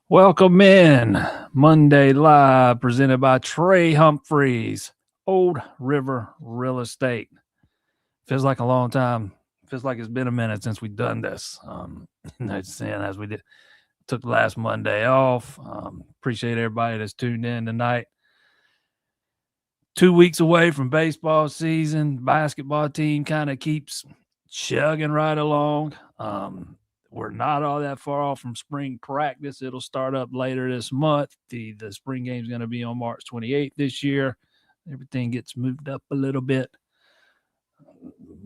Welcome in Monday Live, presented by Trey Humphreys, Old River Real Estate. Feels like a long time. Feels like it's been a minute since we've done this. As we took last Monday off. Appreciate everybody that's tuned in tonight. 2 weeks away from baseball season. Basketball team kind of keeps chugging right along. We're not all that far off from spring practice. It'll start up later this month. The spring game is going to be on March 28th this year. Everything gets moved up a little bit.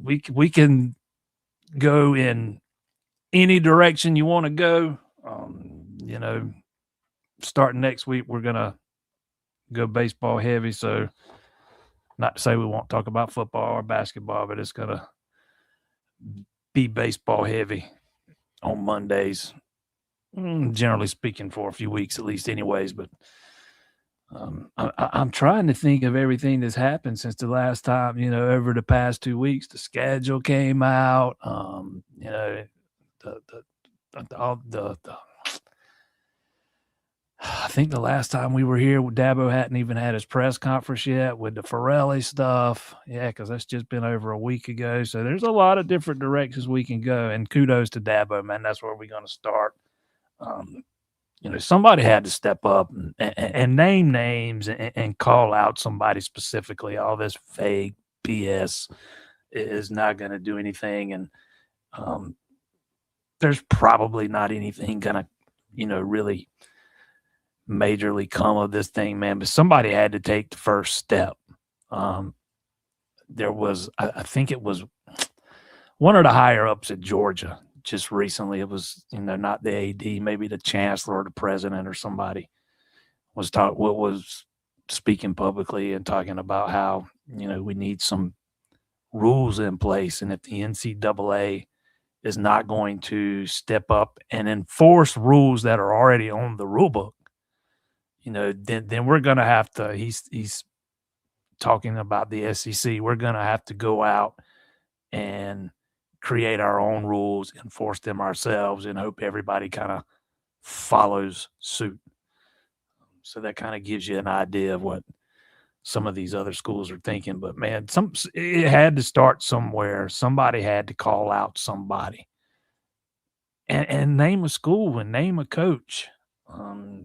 We can go in any direction you want to go. Starting next week, we're going to go baseball heavy. So not to say we won't talk about football or basketball, but it's going to be baseball heavy on Mondays, generally speaking, for a few weeks at least anyways. But I'm trying to think of everything that's happened since the last time, over the past 2 weeks. The schedule came out, I think the last time we were here, Dabo hadn't even had his press conference yet with the Ferrelli stuff. Yeah, because that's just been over a week ago. So there's a lot of different directions we can go. And kudos to Dabo, man. That's where we're going to start. Somebody had to step up and name names and call out somebody specifically. All this vague BS is not going to do anything. And there's probably not anything going to, really majorly come of this thing, man. But somebody had to take the first step. There was, I think it was one of the higher ups at Georgia just recently. It was, not the AD, maybe the chancellor or the president or somebody was speaking publicly and talking about how, we need some rules in place. And if the NCAA is not going to step up and enforce rules that are already on the rule book, then we're going to have to, he's talking about the SEC, we're going to have to go out and create our own rules, enforce them ourselves, and hope everybody kind of follows suit. So that kind of gives you an idea of what some of these other schools are thinking. But, man, it had to start somewhere. Somebody had to call out somebody and name a school and name a coach.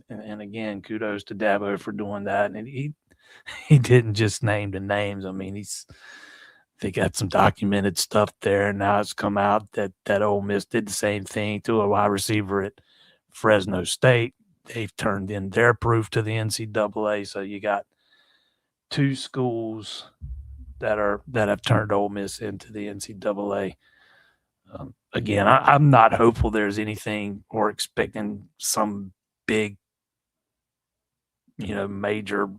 And again, kudos to Dabo for doing that. And he didn't just name the names. I mean, they got some documented stuff there, and now it's come out that Ole Miss did the same thing to a wide receiver at Fresno State. They've turned in their proof to the NCAA, so you got two schools that have turned Ole Miss into the NCAA. Again, I'm not hopeful there's anything or expecting some big, major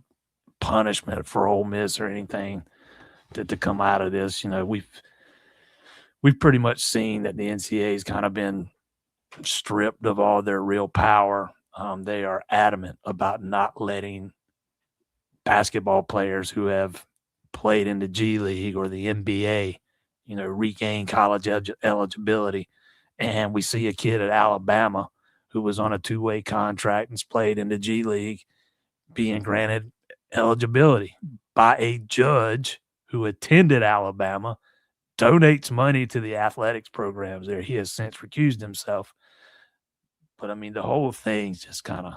punishment for Ole Miss or anything to come out of this. We've pretty much seen that the NCAA has kind of been stripped of all their real power. They are adamant about not letting basketball players who have played in the G League or the NBA, regain college eligibility. And we see a kid at Alabama who was on a two-way contract and played in the G League being granted eligibility by a judge who attended Alabama, donates money to the athletics programs there. He has since recused himself. But, I mean, the whole thing's just kind of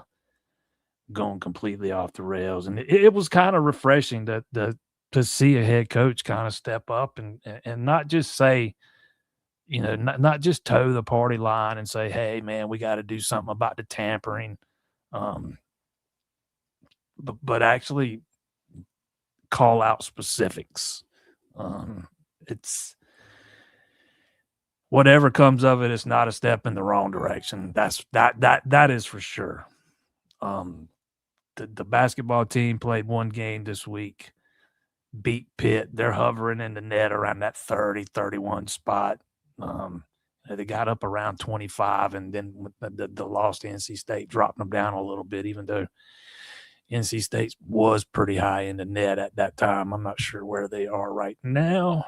going completely off the rails. And it was kind of refreshing to see a head coach kind of step up and not just say, not just toe the party line and say, hey, man, we got to do something about the tampering. But actually call out specifics. It's whatever comes of it, it's not a step in the wrong direction. That is for sure. The basketball team played one game this week, beat Pitt. They're hovering in the net around that 30, 31 spot. They got up around 25, and then the loss to NC State dropped them down a little bit, even though NC State was pretty high in the net at that time. I'm not sure where they are right now.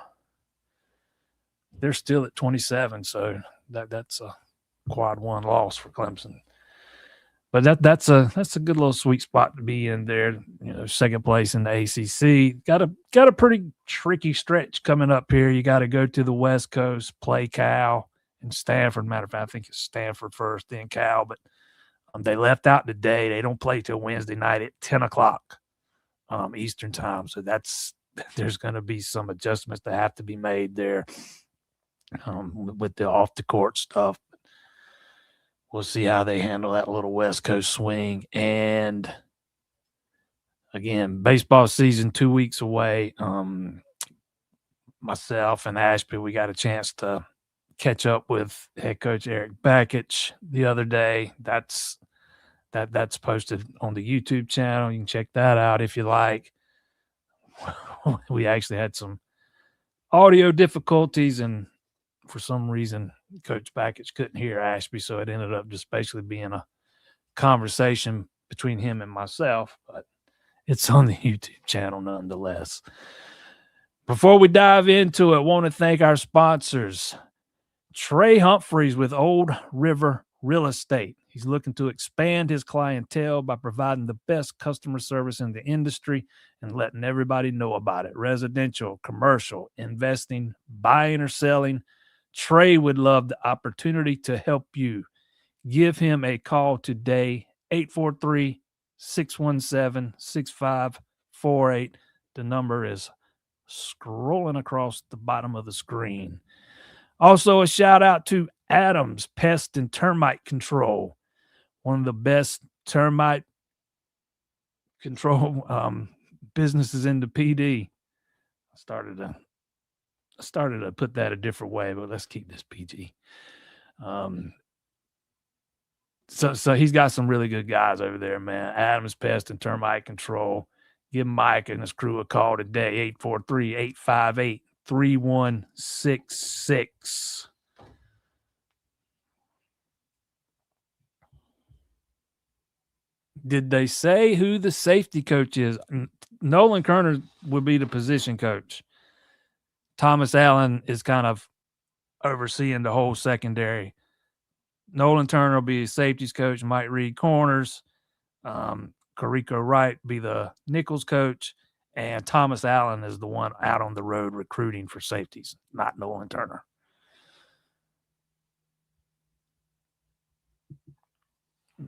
They're still at 27, so that's a quad one loss for Clemson. But that's a good little sweet spot to be in there. Second place in the ACC. Got a pretty tricky stretch coming up here. You got to go to the West Coast, play Cal and Stanford. Matter of fact, I think it's Stanford first, then Cal. But they left out today. They don't play till Wednesday night at 10 o'clock Eastern time. So there's going to be some adjustments that have to be made there with the off the court stuff. We'll see how they handle that little West Coast swing. And again, baseball season 2 weeks away. Myself and Ashby, we got a chance to catch up with head coach Eric Bakich the other day. That's posted on the YouTube channel. You can check that out if you like. We actually had some audio difficulties, and for some reason, Coach Bakich couldn't hear Ashby, so it ended up just basically being a conversation between him and myself, but it's on the YouTube channel nonetheless. Before we dive into it, I want to thank our sponsors. Trey Humphreys with Old River Real Estate. He's looking to expand his clientele by providing the best customer service in the industry and letting everybody know about it. Residential, commercial, investing, buying or selling. Trey would love the opportunity to help you. Give him a call today, 843-617-6548. The number is scrolling across the bottom of the screen. Also, a shout out to Adams Pest and Termite Control, one of the best termite control businesses in the PD. I started to put that a different way, but let's keep this PG. So he's got some really good guys over there, man. Adams Pest and Termite Control. Give Mike and his crew a call today, 843-858-3166. Did they say who the safety coach is? Nolan Kerner would be the position coach. Thomas Allen is kind of overseeing the whole secondary. Nolan Turner will be safeties coach. Mike Reed corners. Carrico Wright be the nickels coach. And Thomas Allen is the one out on the road recruiting for safeties, not Nolan Turner.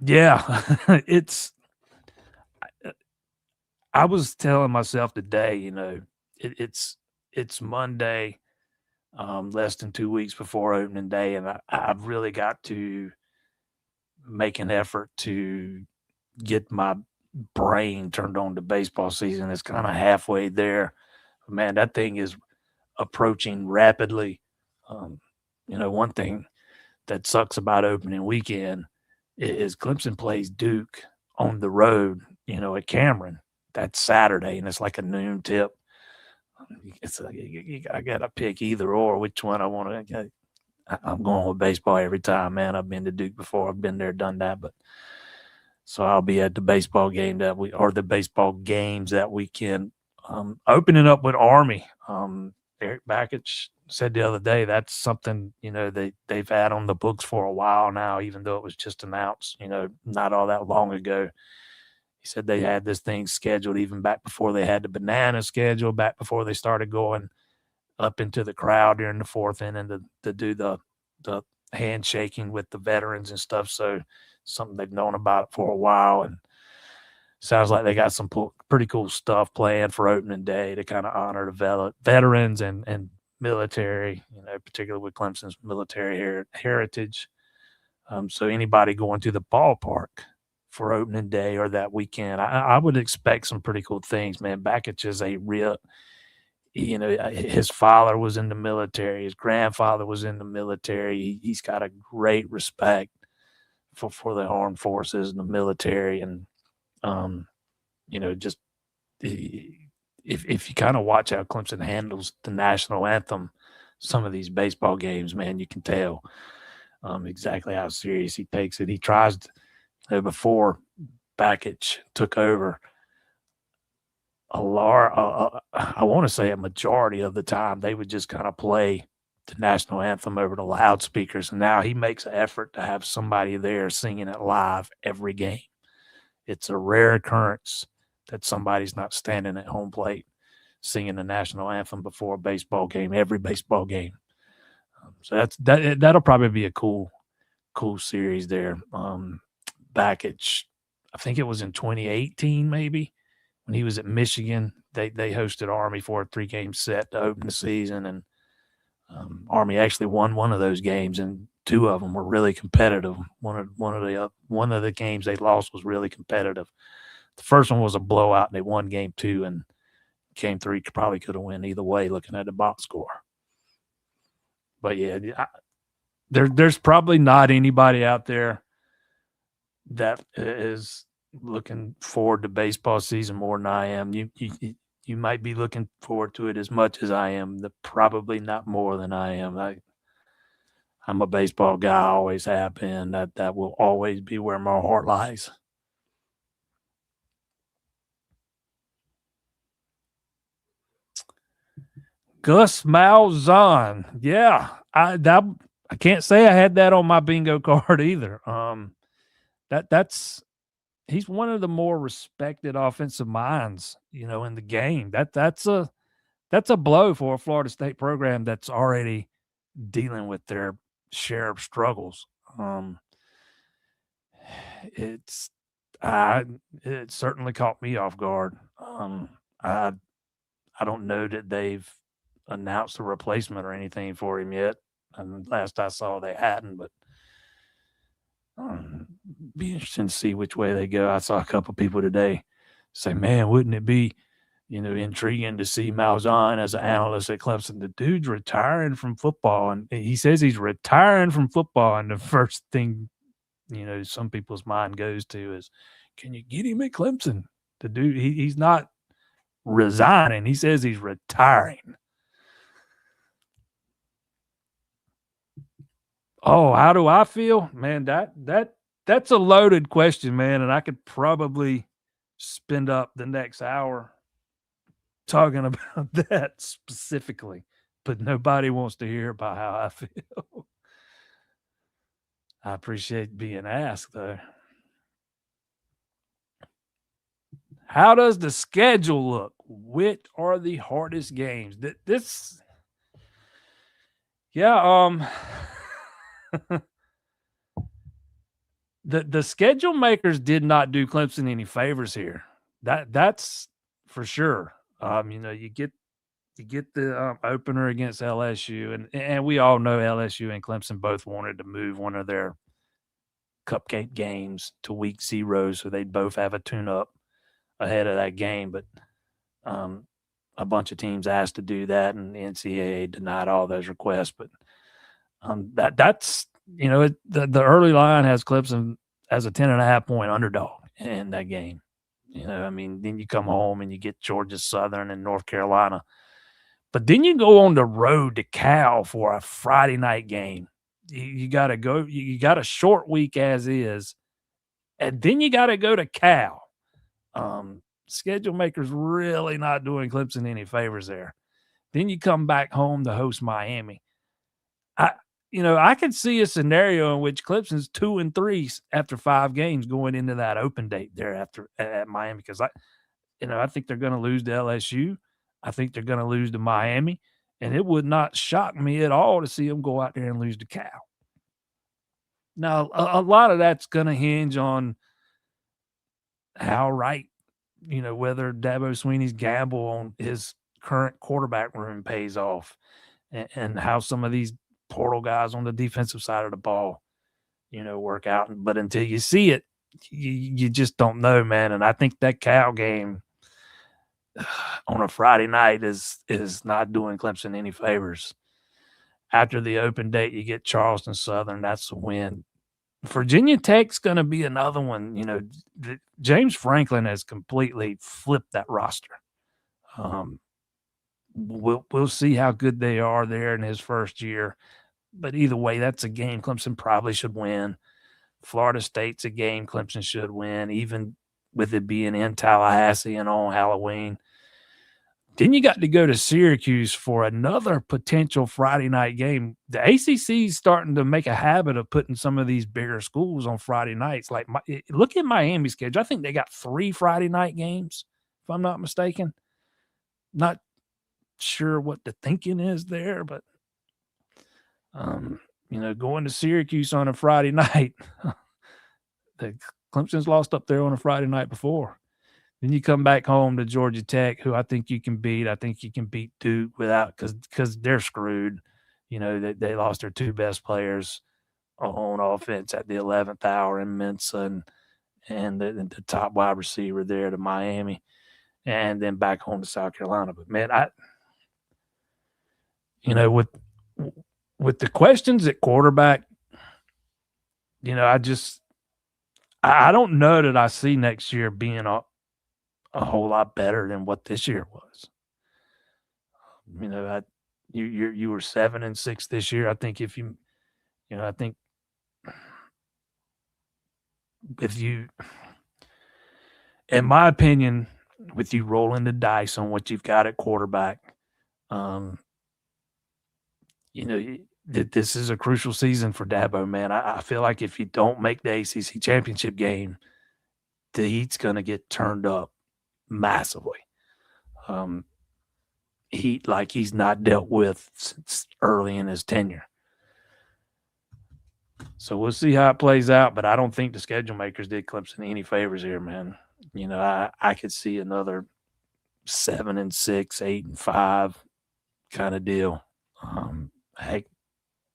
Yeah, I was telling myself today, it's it's Monday, less than 2 weeks before opening day, and I've really got to make an effort to get my brain turned on to baseball season. It's kind of halfway there. Man, that thing is approaching rapidly. One thing that sucks about opening weekend is Clemson plays Duke on the road, at Cameron. That's Saturday, and it's like a noon tip. I got to pick either or which one I want to. I'm going with baseball every time, man. I've been to Duke before. I've been there, done that. But so I'll be at the baseball game the baseball games that weekend. Opening up with Army. Eric Bakich said the other day that's something they've had on the books for a while now, even though it was just announced not all that long ago. He said they had this thing scheduled even back before they had the banana schedule, back before they started going up into the crowd during the fourth inning to do the handshaking with the veterans and stuff. So something they've known about for a while, and sounds like they got some pretty cool stuff planned for opening day to kind of honor the veterans and military, particularly with Clemson's military heritage. So anybody going to the ballpark for opening day or that weekend, I would expect some pretty cool things, man. Bakich is a real, his father was in the military. His grandfather was in the military. He's got a great respect for the armed forces and the military. And, just if you kind of watch how Clemson handles the national anthem, some of these baseball games, man, you can tell exactly how serious he takes it. He tries to, before Bakich took over, I want to say a majority of the time, they would just kind of play the national anthem over the loudspeakers. And now he makes an effort to have somebody there singing it live every game. It's a rare occurrence that somebody's not standing at home plate singing the national anthem before a baseball game, every baseball game. So that'll probably be a cool series there. Bakich, I think it was in 2018 maybe, when he was at Michigan. They hosted Army for a 3-game set to open the season, and Army actually won one of those games, and 2 of them were really competitive. One of the games they lost was really competitive. The first one was a blowout, and they won game 2, and game 3 probably could have won either way looking at the box score. But yeah, there's probably not anybody out there that is looking forward to baseball season more than I am. You might be looking forward to it as much as I am, probably not more than I am. I'm a baseball guy, I always have been. That will always be where my heart lies. Gus Malzahn. Yeah, I can't say I had that on my bingo card either. He's one of the more respected offensive minds, in the game. That's a blow for a Florida State program that's already dealing with their share of struggles. It certainly caught me off guard. I don't know that they've announced a replacement or anything for him yet. And last I saw, they hadn't, but be interesting to see which way they go. I saw a couple people today say, man, wouldn't it be, intriguing to see Malzahn as an analyst at Clemson? The dude's retiring from football, and he says he's retiring from football. And the first thing, some people's mind goes to is, can you get him at Clemson? The dude, he's not resigning. He says he's retiring. Oh, how do I feel? Man, that's a loaded question, man, and I could probably spend up the next hour talking about that specifically, but nobody wants to hear about how I feel. I appreciate being asked, though. How does the schedule look? Which are the hardest games? The schedule makers did not do Clemson any favors here. That's for sure. You get You get the opener against LSU, and we all know LSU and Clemson both wanted to move one of their cupcake games to week 0, so they'd both have a tune-up ahead of that game. But a bunch of teams asked to do that, and the NCAA denied all those requests. But that's the early line has Clemson as a 10.5-point underdog in that game. I mean, then you come home and you get Georgia Southern and North Carolina. But then you go on the road to Cal for a Friday night game. You got to go. You got a short week as is, and then you got to go to Cal. Schedule makers really not doing Clemson any favors there. Then you come back home to host Miami. I could see a scenario in which Clemson's 2-3 after 5 games going into that open date there at Miami, because I think they're going to lose to LSU. I think they're going to lose to Miami, and it would not shock me at all to see them go out there and lose to Cal. Now, a lot of that's going to hinge on how right, whether Dabo Swinney's gamble on his current quarterback room pays off, and how some of these portal guys on the defensive side of the ball, work out. But until you see it, you just don't know, man. And I think that Cal game on a Friday night is not doing Clemson any favors. After the open date, you get Charleston Southern. That's the win. Virginia Tech's going to be another one. James Franklin has completely flipped that roster. We'll see how good they are there in his first year. But either way, that's a game Clemson probably should win. Florida State's a game Clemson should win, even with it being in Tallahassee and on Halloween. Then you got to go to Syracuse for another potential Friday night game. The ACC is starting to make a habit of putting some of these bigger schools on Friday nights. Like, look at Miami's schedule. I think they got 3 Friday night games, if I'm not mistaken. Not sure what the thinking is there, but going to Syracuse on a Friday night, the Clemson's lost up there on a Friday night before. Then you come back home to Georgia Tech, who I think you can beat. I think you can beat Duke without, because they're screwed. They lost their 2 best players on offense at the 11th hour in Mensah and the top wide receiver there to Miami, and then back home to South Carolina. But man, with the questions at quarterback, I don't know that I see next year being a whole lot better than what this year was. You were 7-6 this year. I think if you in my opinion, with you rolling the dice on what you've got at quarterback, this is a crucial season for Dabo, man. I feel like if you don't make the ACC championship game, the heat's going to get turned up massively. Heat like he's not dealt with since early in his tenure. So we'll see how it plays out, but I don't think the schedule makers did Clemson any favors here, man. I could see another 7-6, 8-5 kind of deal. Heck,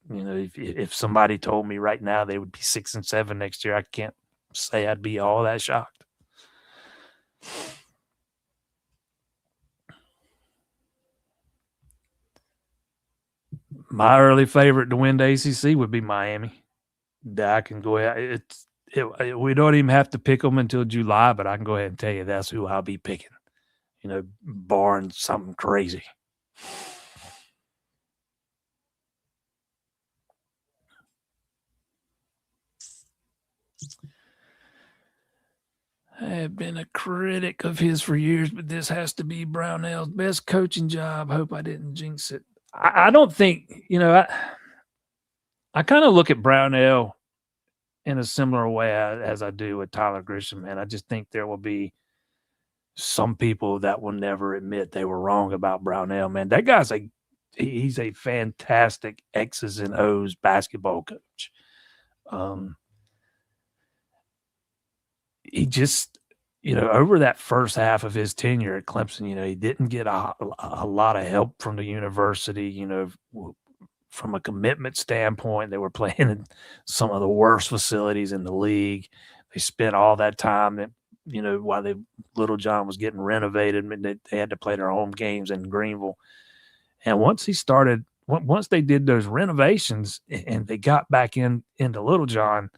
if somebody told me right now they would be 6-7 next year, I can't say I'd be all that shocked. My early favorite to win the ACC would be Miami. I can go ahead. We don't even have to pick them until July, but I can go ahead and tell you that's who I'll be picking. Barring something crazy. I have been a critic of his for years, but this has to be Brownell's best coaching job. Hope I didn't jinx it. I don't think, I kind of look at Brownell in a similar way as I do with Tyler Grisham, man. I just think there will be some people that will never admit they were wrong about Brownell, man. That guy's he's a fantastic X's and O's basketball coach. He just over that first half of his tenure at Clemson, he didn't get a lot of help from the university, from a commitment standpoint. They were playing in some of the worst facilities in the league. They spent all that time that, while Little John was getting renovated, they had to play their home games in Greenville. And once they did those renovations and they got back into Little John,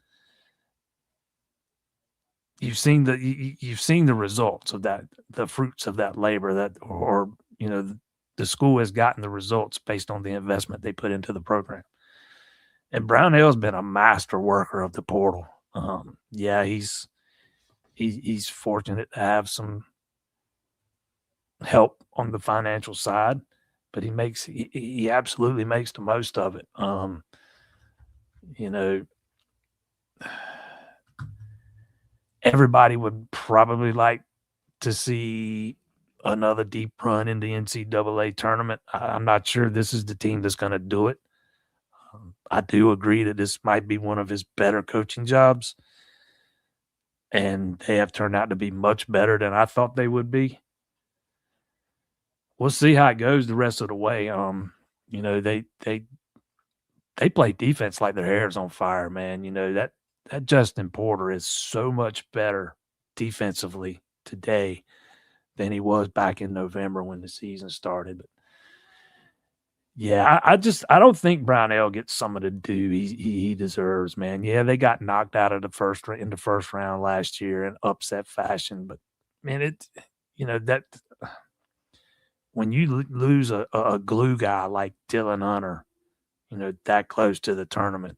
you've seen the results of that, the fruits of that labor the school has gotten the results based on the investment they put into the program. And Brownell's been a master worker of the portal. He's fortunate to have some help on the financial side, but he absolutely makes the most of it. Everybody would probably like to see another deep run in the NCAA tournament. I'm not sure this is the team that's going to do it. I do agree that this might be one of his better coaching jobs, and they have turned out to be much better than I thought they would be. We'll see how it goes the rest of the way. They play defense like their hair is on fire, man. That Justin Porter is so much better defensively today than he was back in November when the season started. But yeah, I don't think Brownell gets some of the due he deserves, man. Yeah, they got knocked out of the first round last year in upset fashion, but man, that when you lose a glue guy like Dylan Hunter, that close to the tournament,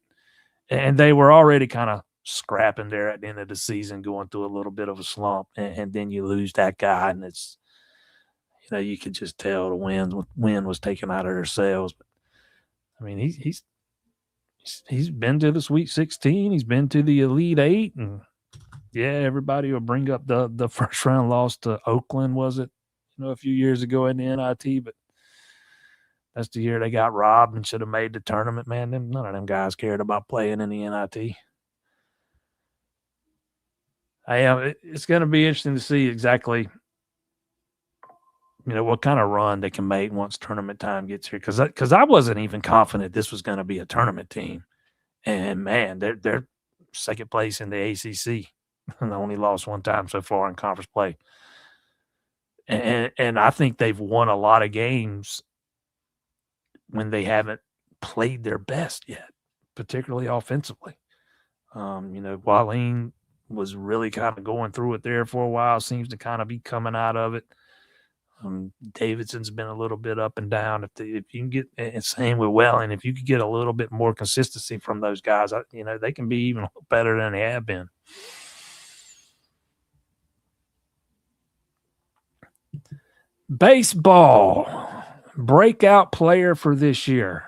and they were already kind of scrapping there at the end of the season, going through a little bit of a slump, and then you lose that guy, and it's, you could just tell the wind was taken out of their sails. But I mean, he's been to the Sweet 16, he's been to the Elite Eight, and yeah, everybody will bring up the first round loss to Oakland, was it? A few years ago in the NIT, but that's the year they got robbed and should have made the tournament, man. None of them guys cared about playing in the NIT. It's going to be interesting to see exactly, what kind of run they can make once tournament time gets here. Because I wasn't even confident this was going to be a tournament team. And, man, they're second place in the ACC and only lost one time so far in conference play. And I think they've won a lot of games when they haven't played their best yet, particularly offensively. Wallin was really kind of going through it there for a while, seems to kind of be coming out of it. Davidson's been a little bit up and down. If you can get, and same with Welling, if you could get a little bit more consistency from those guys, they can be even better than they have been. Baseball breakout player for this year.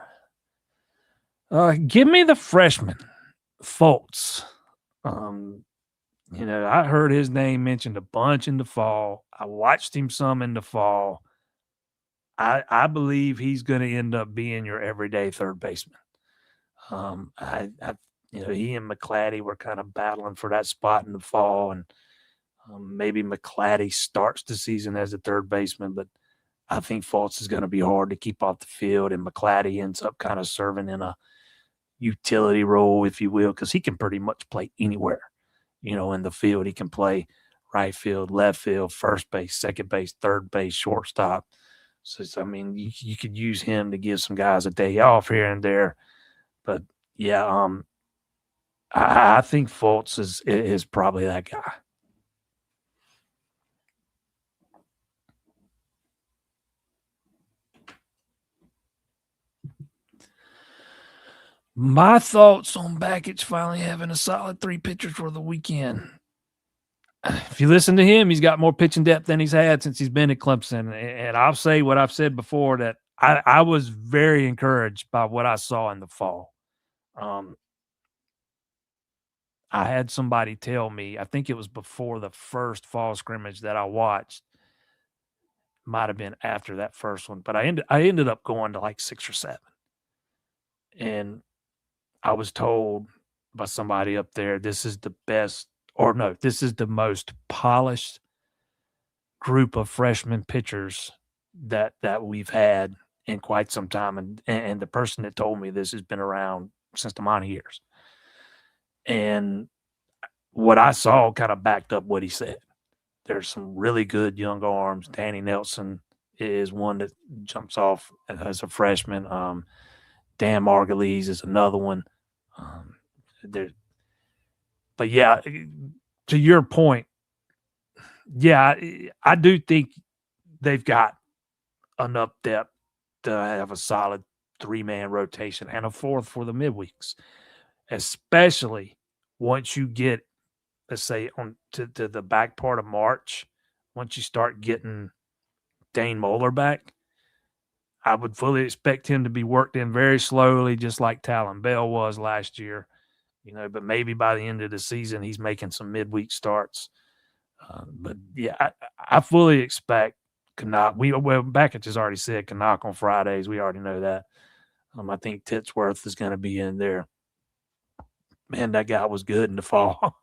Give me the freshman, Fultz. I heard his name mentioned a bunch in the fall. I watched him some in the fall. I believe he's going to end up being your everyday third baseman. He and McClatty were kind of battling for that spot in the fall, and maybe McClatty starts the season as a third baseman, but I think Fultz is going to be hard to keep off the field, and McClatty ends up kind of serving in a utility role, if you will, because he can pretty much play anywhere, in the field. He can play right field, left field, first base, second base, third base, shortstop. So you could use him to give some guys a day off here and there. But, yeah, I think Fultz is probably that guy. My thoughts on Bakich finally having a solid 3 pitchers for the weekend. If you listen to him, he's got more pitching depth than he's had since he's been at Clemson. And I'll say what I've said before, that I was very encouraged by what I saw in the fall. I had somebody tell me, I think it was before the first fall scrimmage that I watched, might have been after that first one, but I ended up going to like 6 or 7. And I was told by somebody up there, this is the best or no, this is the most polished group of freshman pitchers that we've had in quite some time. And the person that told me this has been around since the minor years. And what I saw kind of backed up what he said. There's some really good young arms. Danny Nelson is one that jumps off as a freshman. Dan Margulies is another one. But yeah, to your point, yeah, I do think they've got enough depth to have a solid 3-man rotation and a fourth for the midweeks, especially once you get, let's say, on to the back part of March. Once you start getting Dane Moeller back, I would fully expect him to be worked in very slowly, just like Talon Bell was last year. But maybe by the end of the season, he's making some midweek starts. But yeah, I fully expect Backett has already said Canuck on Fridays. We already know that. I think Titsworth is going to be in there. Man, that guy was good in the fall.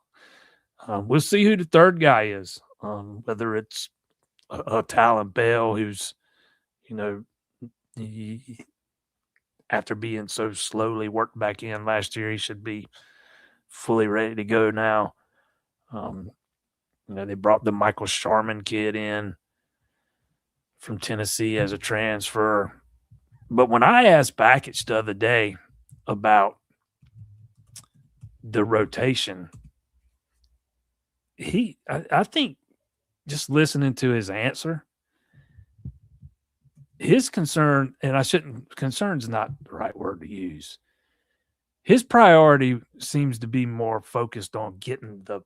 We'll see who the third guy is. Whether it's a Talon Bell, who's, after being so slowly worked back in last year, he should be fully ready to go now. They brought the Michael Sharman kid in from Tennessee as a transfer. But when I asked Backich the other day about the rotation, I think just listening to his answer, his concern, and concern's not the right word to use. His priority seems to be more focused on getting the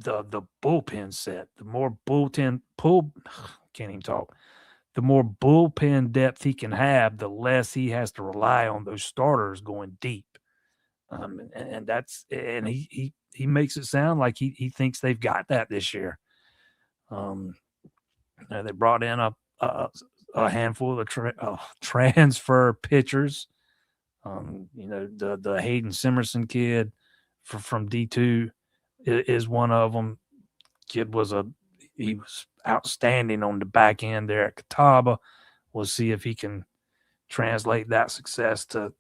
bullpen set. The more the more bullpen depth he can have, the less he has to rely on those starters going deep. And he makes it sound like he thinks they've got that this year. They brought in a handful of transfer pitchers. The Hayden Simerson kid from D2 is one of them. Kid he was outstanding on the back end there at Catawba. We'll see if he can translate that success to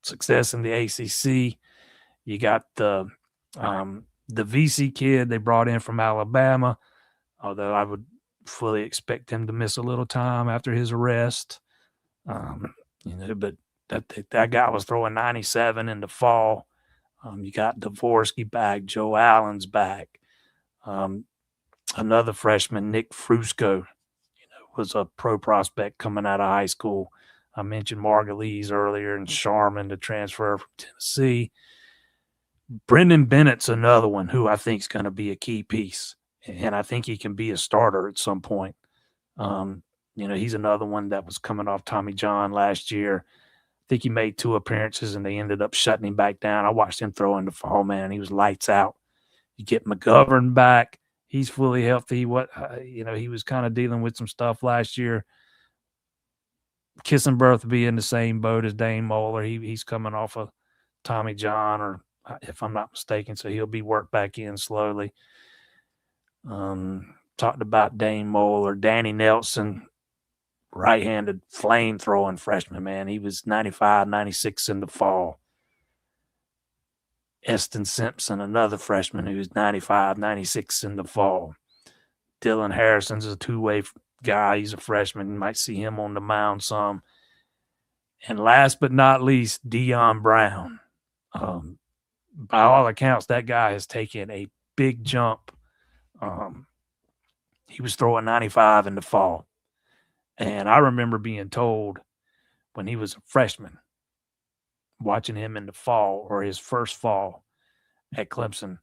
success in the ACC. You got the VC kid they brought in from Alabama, although I would fully expect him to miss a little time after his arrest. But that guy was throwing 97 in the fall. You got Dvorsky back, Joe Allen's back. Another freshman, Nick Frusco, was a pro prospect coming out of high school. I mentioned Margulies earlier and Sharman, the transfer from Tennessee. Brendan Bennett's another one who I think is going to be a key piece, and I think he can be a starter at some point. He's another one that was coming off Tommy John last year. I think he made 2 appearances, and they ended up shutting him back down. I watched him throw in the fall, man. He was lights out. You get McGovern back. He's fully healthy. He was kind of dealing with some stuff last year. Kissenberth will be in the same boat as Dane Moeller. He's coming off of Tommy John, or if I'm not mistaken, so he'll be worked back in slowly. Talked about Dane Moeller. Danny Nelson, right-handed flame-throwing freshman, man. He was 95, 96 in the fall. Eston Simpson, another freshman who was 95, 96 in the fall. Dylan Harrison's a two-way guy. He's a freshman. You might see him on the mound some. And last but not least, Dion Brown. By all accounts, that guy has taken a big jump. He was throwing 95 in the fall. And I remember being told when he was a freshman, watching him in the fall or his first fall at Clemson,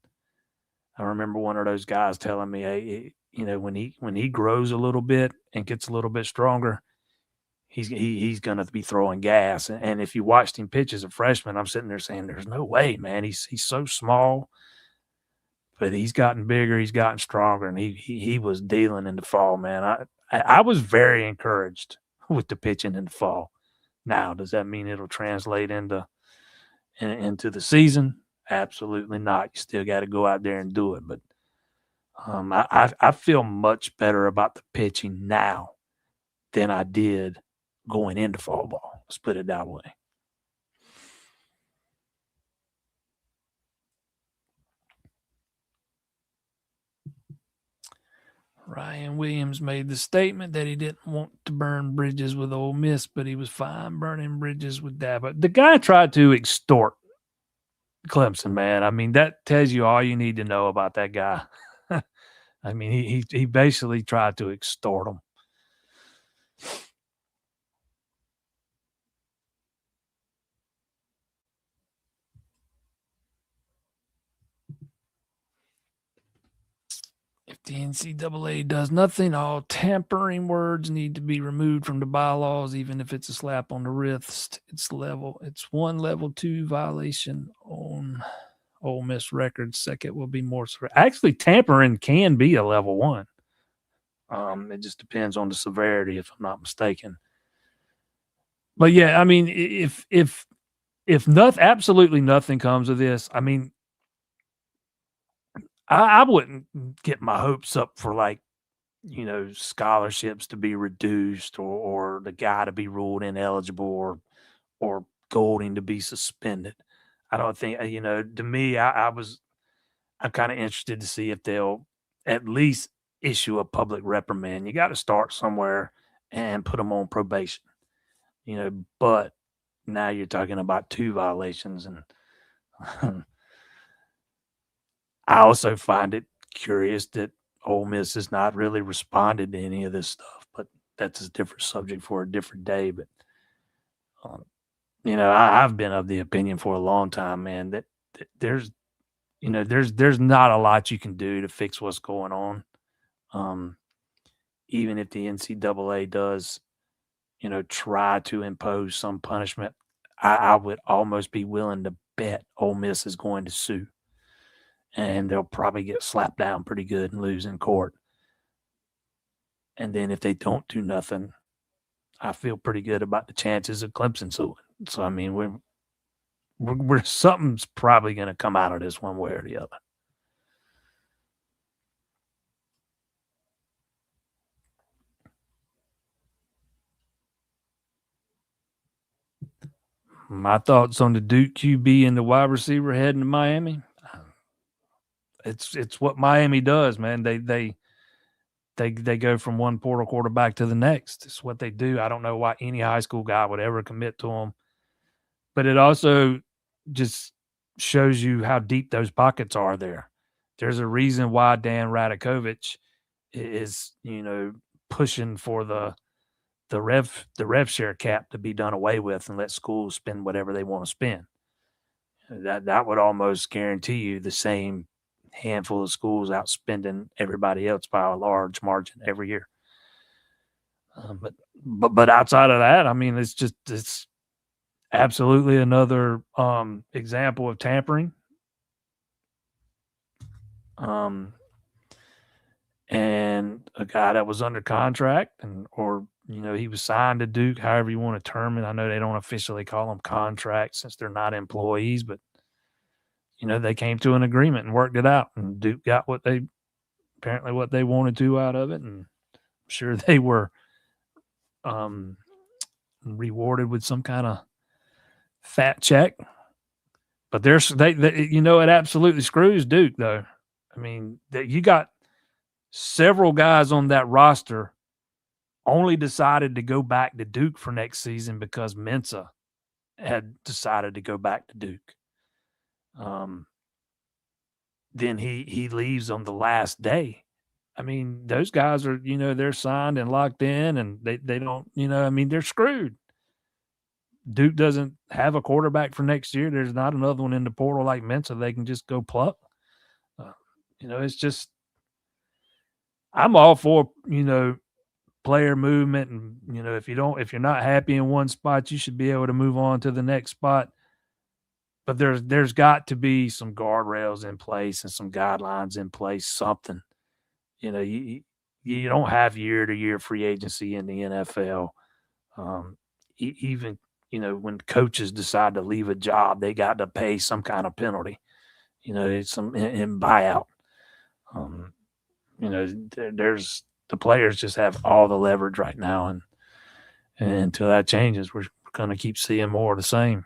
I remember one of those guys telling me, hey, when he grows a little bit and gets a little bit stronger, he's going to be throwing gas. And if you watched him pitch as a freshman, I'm sitting there saying, there's no way, man. He's so small, but he's gotten bigger. He's gotten stronger, and he was dealing in the fall, man. I was very encouraged with the pitching in the fall. Now, does that mean it'll translate into the season? Absolutely not. You still got to go out there and do it. But I feel much better about the pitching now than I did going into fall ball. Let's put it that way. Ryan Williams made the statement that he didn't want to burn bridges with Ole Miss, but he was fine burning bridges with Dabo. The guy tried to extort Clemson, man. I mean, that tells you all you need to know about that guy. I mean, he basically tried to extort him. If the NCAA does nothing, all tampering words need to be removed from the bylaws, even if it's a slap on the wrist. It's one level 2 violation on Ole Miss records. Second will be more. Actually, tampering can be a level 1. It just depends on the severity, if I'm not mistaken. But yeah, I mean, if absolutely nothing comes of this, I mean, I wouldn't get my hopes up for, like, scholarships to be reduced, or the guy to be ruled ineligible, or Golding to be suspended. I don't think, to me, I'm kind of interested to see if they'll at least issue a public reprimand. You got to start somewhere and put them on probation, but now you're talking about 2 violations. And I also find it curious that Ole Miss has not really responded to any of this stuff, but that's a different subject for a different day. But, I've been of the opinion for a long time, man, that there's not a lot you can do to fix what's going on. Even if the NCAA does, try to impose some punishment, I would almost be willing to bet Ole Miss is going to sue, and they'll probably get slapped down pretty good and lose in court. And then if they don't do nothing, I feel pretty good about the chances of Clemson suing. So I mean, we're something's probably going to come out of this one way or the other. My thoughts on the Duke QB and the wide receiver heading to Miami. It's what Miami does, man. They go from one portal quarterback to the next. It's what they do. I don't know why any high school guy would ever commit to them, but it also just shows you how deep those pockets are there. There's a reason why Dan Radakovich is, pushing for the rev share cap to be done away with and let schools spend whatever they want to spend. That would almost guarantee you the same handful of schools outspending everybody else by a large margin every year. But outside of that, I mean, it's absolutely another example of tampering. And a guy that was under contract or he was signed to Duke, however you want to term it. I know they don't officially call them contracts since they're not employees, but they came to an agreement and worked it out, and Duke got what they wanted to out of it, and I'm sure they were rewarded with some kind of fat check. But it absolutely screws Duke, though. I mean, you got several guys on that roster only decided to go back to Duke for next season because Mensa had decided to go back to Duke. Then he leaves on the last day. I mean, those guys are, they're signed and locked in, and they don't, they're screwed. Duke doesn't have a quarterback for next year. There's not another one in the portal like Mensa they can just go pluck. It's just, I'm all for, player movement, and if you're not happy in one spot, you should be able to move on to the next spot. But there's got to be some guardrails in place and some guidelines in place. Something, you don't have year to year free agency in the NFL. Even when coaches decide to leave a job, they got to pay some kind of penalty. It's some in buyout. Um, there's the players just have all the leverage right now, and until that changes, we're going to keep seeing more of the same.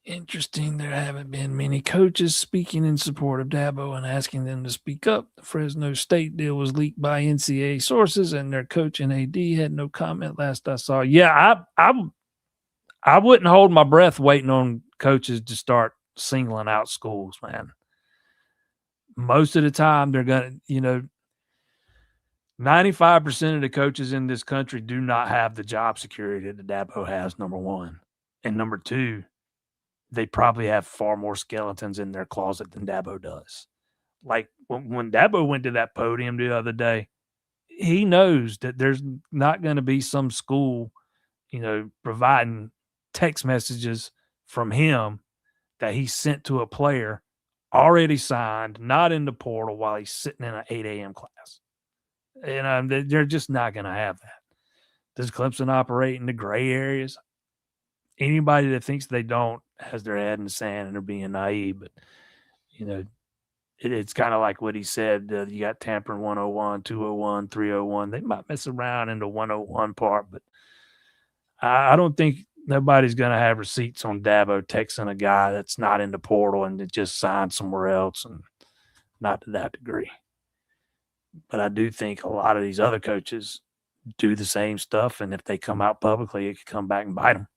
Interesting. There haven't been many coaches speaking in support of Dabo and asking them to speak up. The Fresno State deal was leaked by NCAA sources, and their coach and AD had no comment last I saw. Yeah, I wouldn't hold my breath waiting on coaches to start singling out schools, man. Most of the time, they're going to, 95% of the coaches in this country do not have the job security that Dabo has, number one. And number two, they probably have far more skeletons in their closet than Dabo does. Like when Dabo went to that podium the other day, he knows that there's not going to be some school, providing text messages from him that he sent to a player already signed, not in the portal while he's sitting in an 8 a.m. class. They're just not going to have that. Does Clemson operate in the gray areas? Anybody that thinks they don't has their head in the sand and they're being naive. But, it's kind of like what he said. You got tampering 101, 201, 301. They might mess around in the 101 part, but I don't think nobody's going to have receipts on Dabo texting a guy that's not in the portal and that just signed somewhere else, and not to that degree. But I do think a lot of these other coaches do the same stuff, and if they come out publicly, it could come back and bite them.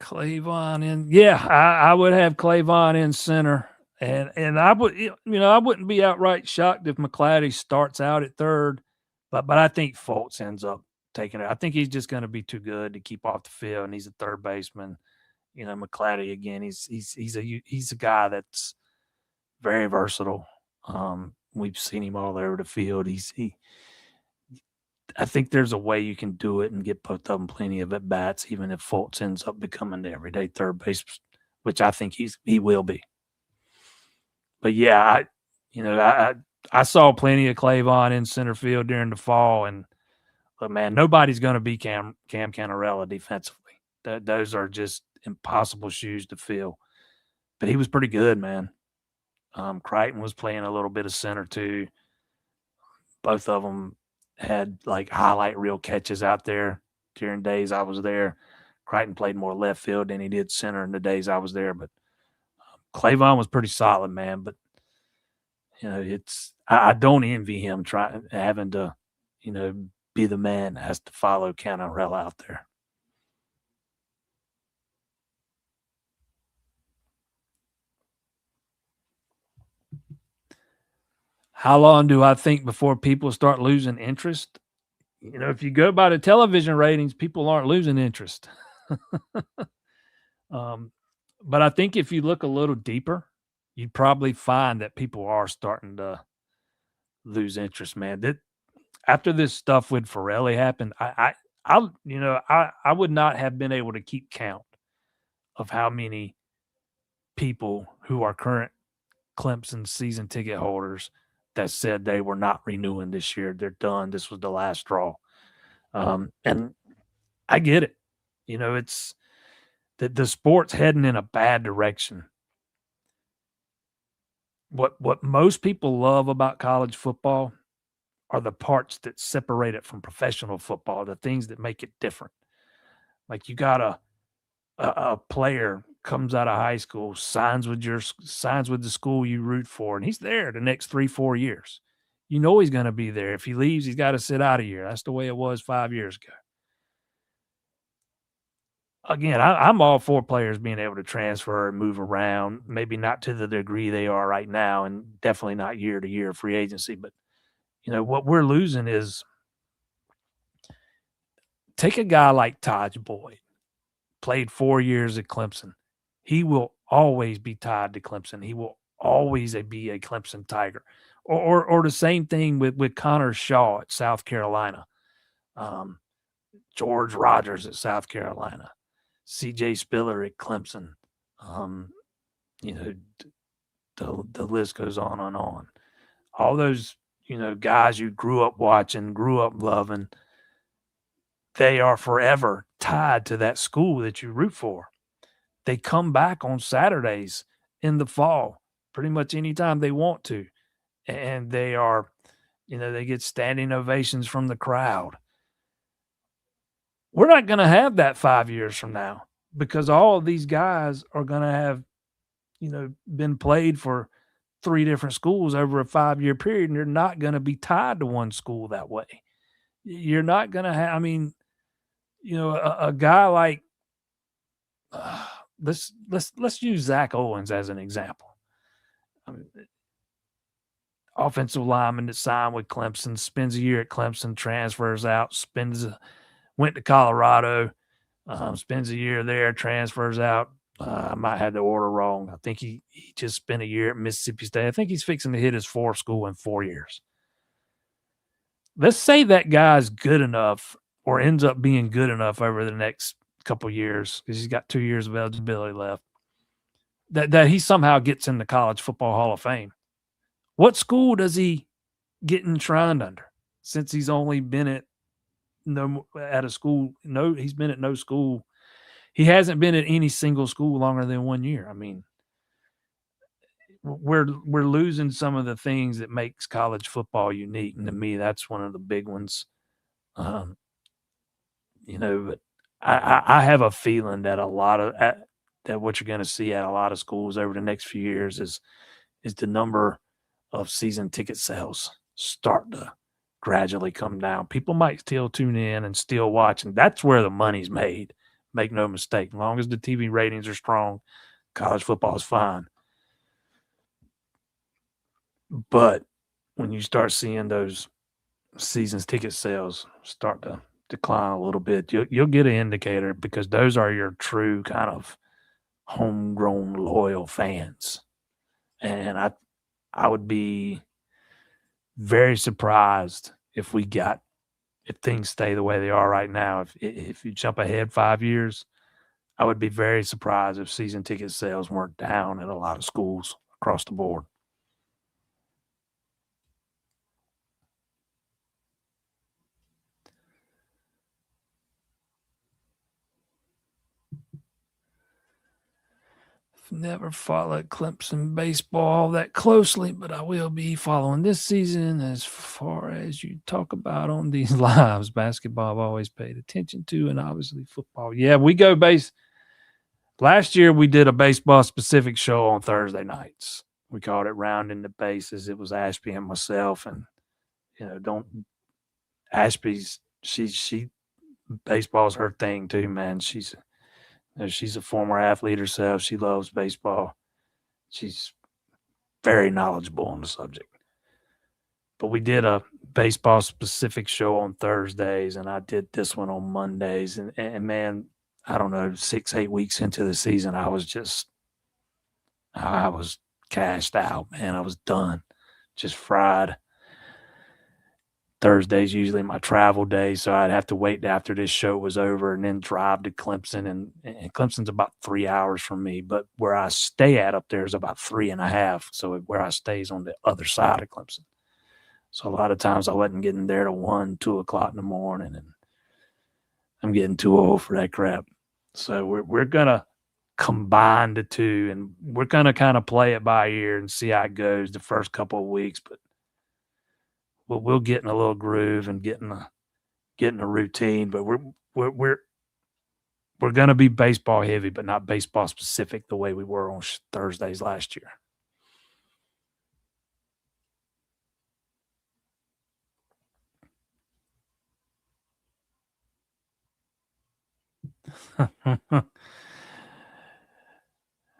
Clavon I would have Clavon in center, and I would, I wouldn't be outright shocked if McClatty starts out at third, but I think Fultz ends up taking it. I think he's just going to be too good to keep off the field, and he's a third baseman. McClatty again, he's a guy that's very versatile. We've seen him all over the field. I think there's a way you can do it and get both of them plenty of at bats, even if Fultz ends up becoming the everyday third base, which I think he will be. But yeah, I saw plenty of Clavon in center field during the fall, but man, nobody's going to be Cam Cannarella defensively. Those are just impossible shoes to fill. But he was pretty good, man. Crichton was playing a little bit of center too. Both of them had like highlight reel catches out there during days I was there. Crichton played more left field than he did center in the days I was there, but Clavon was pretty solid, man. But I don't envy him having to, be the man that has to follow Cannarella out there. How long do I think before people start losing interest? If you go by the television ratings, people aren't losing interest. But I think if you look a little deeper, you'd probably find that people are starting to lose interest, man. After this stuff with Farrelly happened, I would not have been able to keep count of how many people who are current Clemson season ticket holders that said they were not renewing this year. They're done. This was the last straw. And I get it. It's the sport's heading in a bad direction. What most people love about college football are the parts that separate it from professional football, the things that make it different. Like you got a player comes out of high school, signs with the school you root for, and he's there the next 3-4 years. He's going to be there. If he leaves, he's got to sit out a year. That's the way it was 5 years ago. Again, I'm all for players being able to transfer and move around, maybe not to the degree they are right now, and definitely not year to year free agency. But, what we're losing is take a guy like Taj Boyd, played 4 years at Clemson. He will always be tied to Clemson. He will always be a Clemson Tiger. or the same thing with Connor Shaw at South Carolina, George Rogers at South Carolina, C.J. Spiller at Clemson. You know, the list goes on and on. All those, guys you grew up watching, grew up loving, they are forever tied to that school that you root for. They come back on Saturdays in the fall, pretty much anytime they want to. And they are, they get standing ovations from the crowd. We're not going to have that 5 years from now because all of these guys are going to have, been played for 3 different schools over a 5-year period, and you're not going to be tied to one school that way. You're not going to have, a guy like, let's use Zach Owens as an example. Offensive lineman that signed with Clemson, spends a year at Clemson, transfers out, went to Colorado, spends a year there, transfers out. I might have the order wrong. I think he just spent a year at Mississippi State. I think he's fixing to hit his 4th school in 4 years. Let's say that guy's good enough or ends up being good enough over the next couple of years because he's got 2 years of eligibility left, that he somehow gets in the College Football Hall of Fame. What school does he get enshrined under since he's only been at a school? No, he's been at no school. He hasn't been at any single school longer than 1 year. I mean, we're losing some of the things that makes college football unique. And to me, that's one of the big ones. But I have a feeling that that what you're going to see at a lot of schools over the next few years is the number of season ticket sales start to gradually come down. People might still tune in and still watch, and that's where the money's made. Make no mistake. As long as the TV ratings are strong, college football is fine. But when you start seeing those season's ticket sales start to decline a little bit, you'll get an indicator because those are your true kind of homegrown loyal fans. And I would be very surprised if things stay the way they are right now. If you jump ahead 5 years, I would be very surprised if season ticket sales weren't down at a lot of schools across the board. Never followed Clemson baseball that closely, but I will be following this season as far as you talk about on these lives. Basketball I've always paid attention to, and obviously football. Yeah, we go base. Last year we did a baseball-specific show on Thursday nights. We called it Rounding the Bases. It was Ashby and myself, and Ashby's she baseball's her thing too, man. She's a former athlete herself. She loves baseball. She's very knowledgeable on the subject. But we did a baseball-specific show on Thursdays, and I did this one on Mondays. And man, I don't know, 6-8 weeks into the season, I was cashed out, man. I was done, just fried. Thursday's usually my travel day, so I'd have to wait after this show was over and then drive to Clemson. And Clemson's about 3 hours from me, but where I stay at up there is about 3.5. So where I stay is on the other side of Clemson. So a lot of times I wasn't getting there to 1, 2 o'clock in the morning, and I'm getting too old for that crap. So we're gonna combine the two, and we're gonna kind of play it by ear and see how it goes the first couple of weeks, but we'll get in a little groove and get in a routine. But we're going to be baseball heavy, but not baseball specific the way we were on Thursdays last year.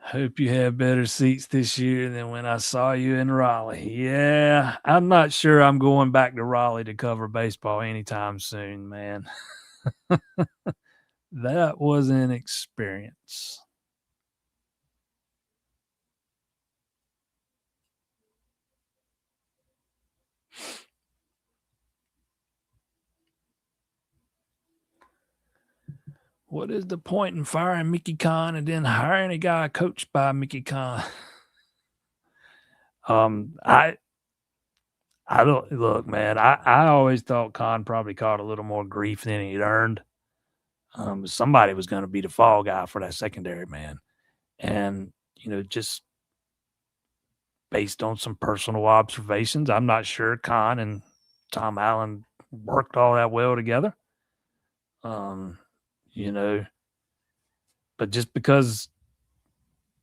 Hope you have better seats this year than when I saw you in Raleigh. Yeah, I'm not sure I'm going back to Raleigh to cover baseball anytime soon, man. That was an experience. What is the point in firing Mickey Khan and then hiring a guy coached by Mickey Khan? I don't look, man. I always thought Khan probably caught a little more grief than he'd earned. Somebody was going to be the fall guy for that secondary, man, and just based on some personal observations, I'm not sure Khan and Tom Allen worked all that well together. You know, but just because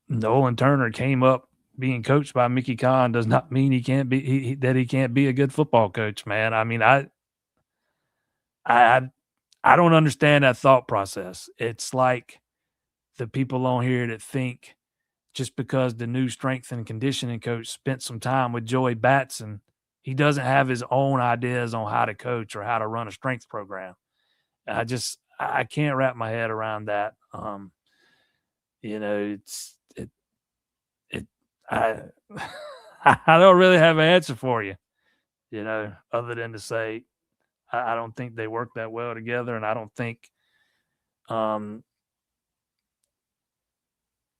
Nolan Turner came up being coached by Mickey Khan does not mean he can't be that he can't be a good football coach, man. I mean, I don't understand that thought process. It's like the people on here that think just because the new strength and conditioning coach spent some time with Joey Batson, he doesn't have his own ideas on how to coach or how to run a strength program. I can't wrap my head around that. I I don't really have an answer for you, other than to say I don't think they work that well together, and I don't think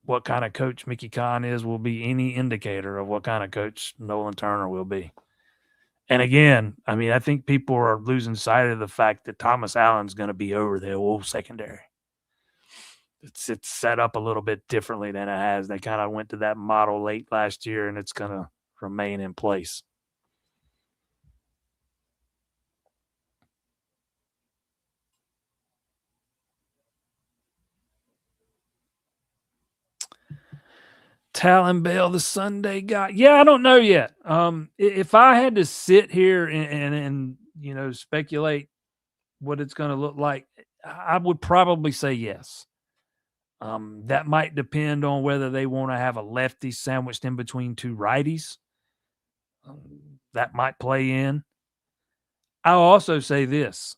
what kind of coach Mickey Khan is will be any indicator of what kind of coach Nolan Turner will be. And again, I mean, I think people are losing sight of the fact that Thomas Allen's going to be over the old secondary. It's set up a little bit differently than it has. They kind of went to that model late last year, and it's going to remain in place. Talon Bell, the Sunday guy. Yeah, I don't know yet. If I had to sit here and speculate what it's going to look like, I would probably say yes. That might depend on whether they want to have a lefty sandwiched in between two righties. That might play in. I'll also say this.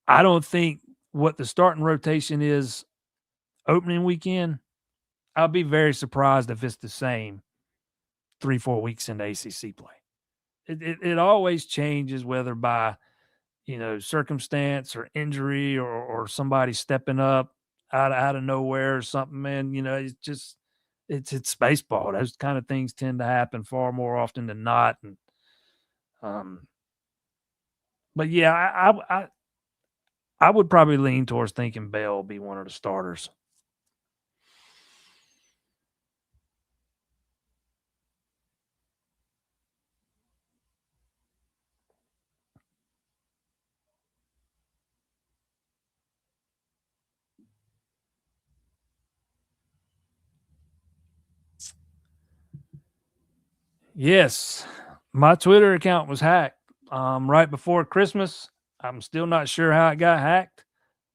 I don't think what the starting rotation is opening weekend, I'll be very surprised if it's the same 3-4 weeks into ACC play. It always changes, whether by circumstance or injury or somebody stepping up out of nowhere or something, man. It's just it's baseball. Those kind of things tend to happen far more often than not. And but yeah, I would probably lean towards thinking Bell will be one of the starters. Yes, my Twitter account was hacked right before Christmas. I'm still not sure how it got hacked.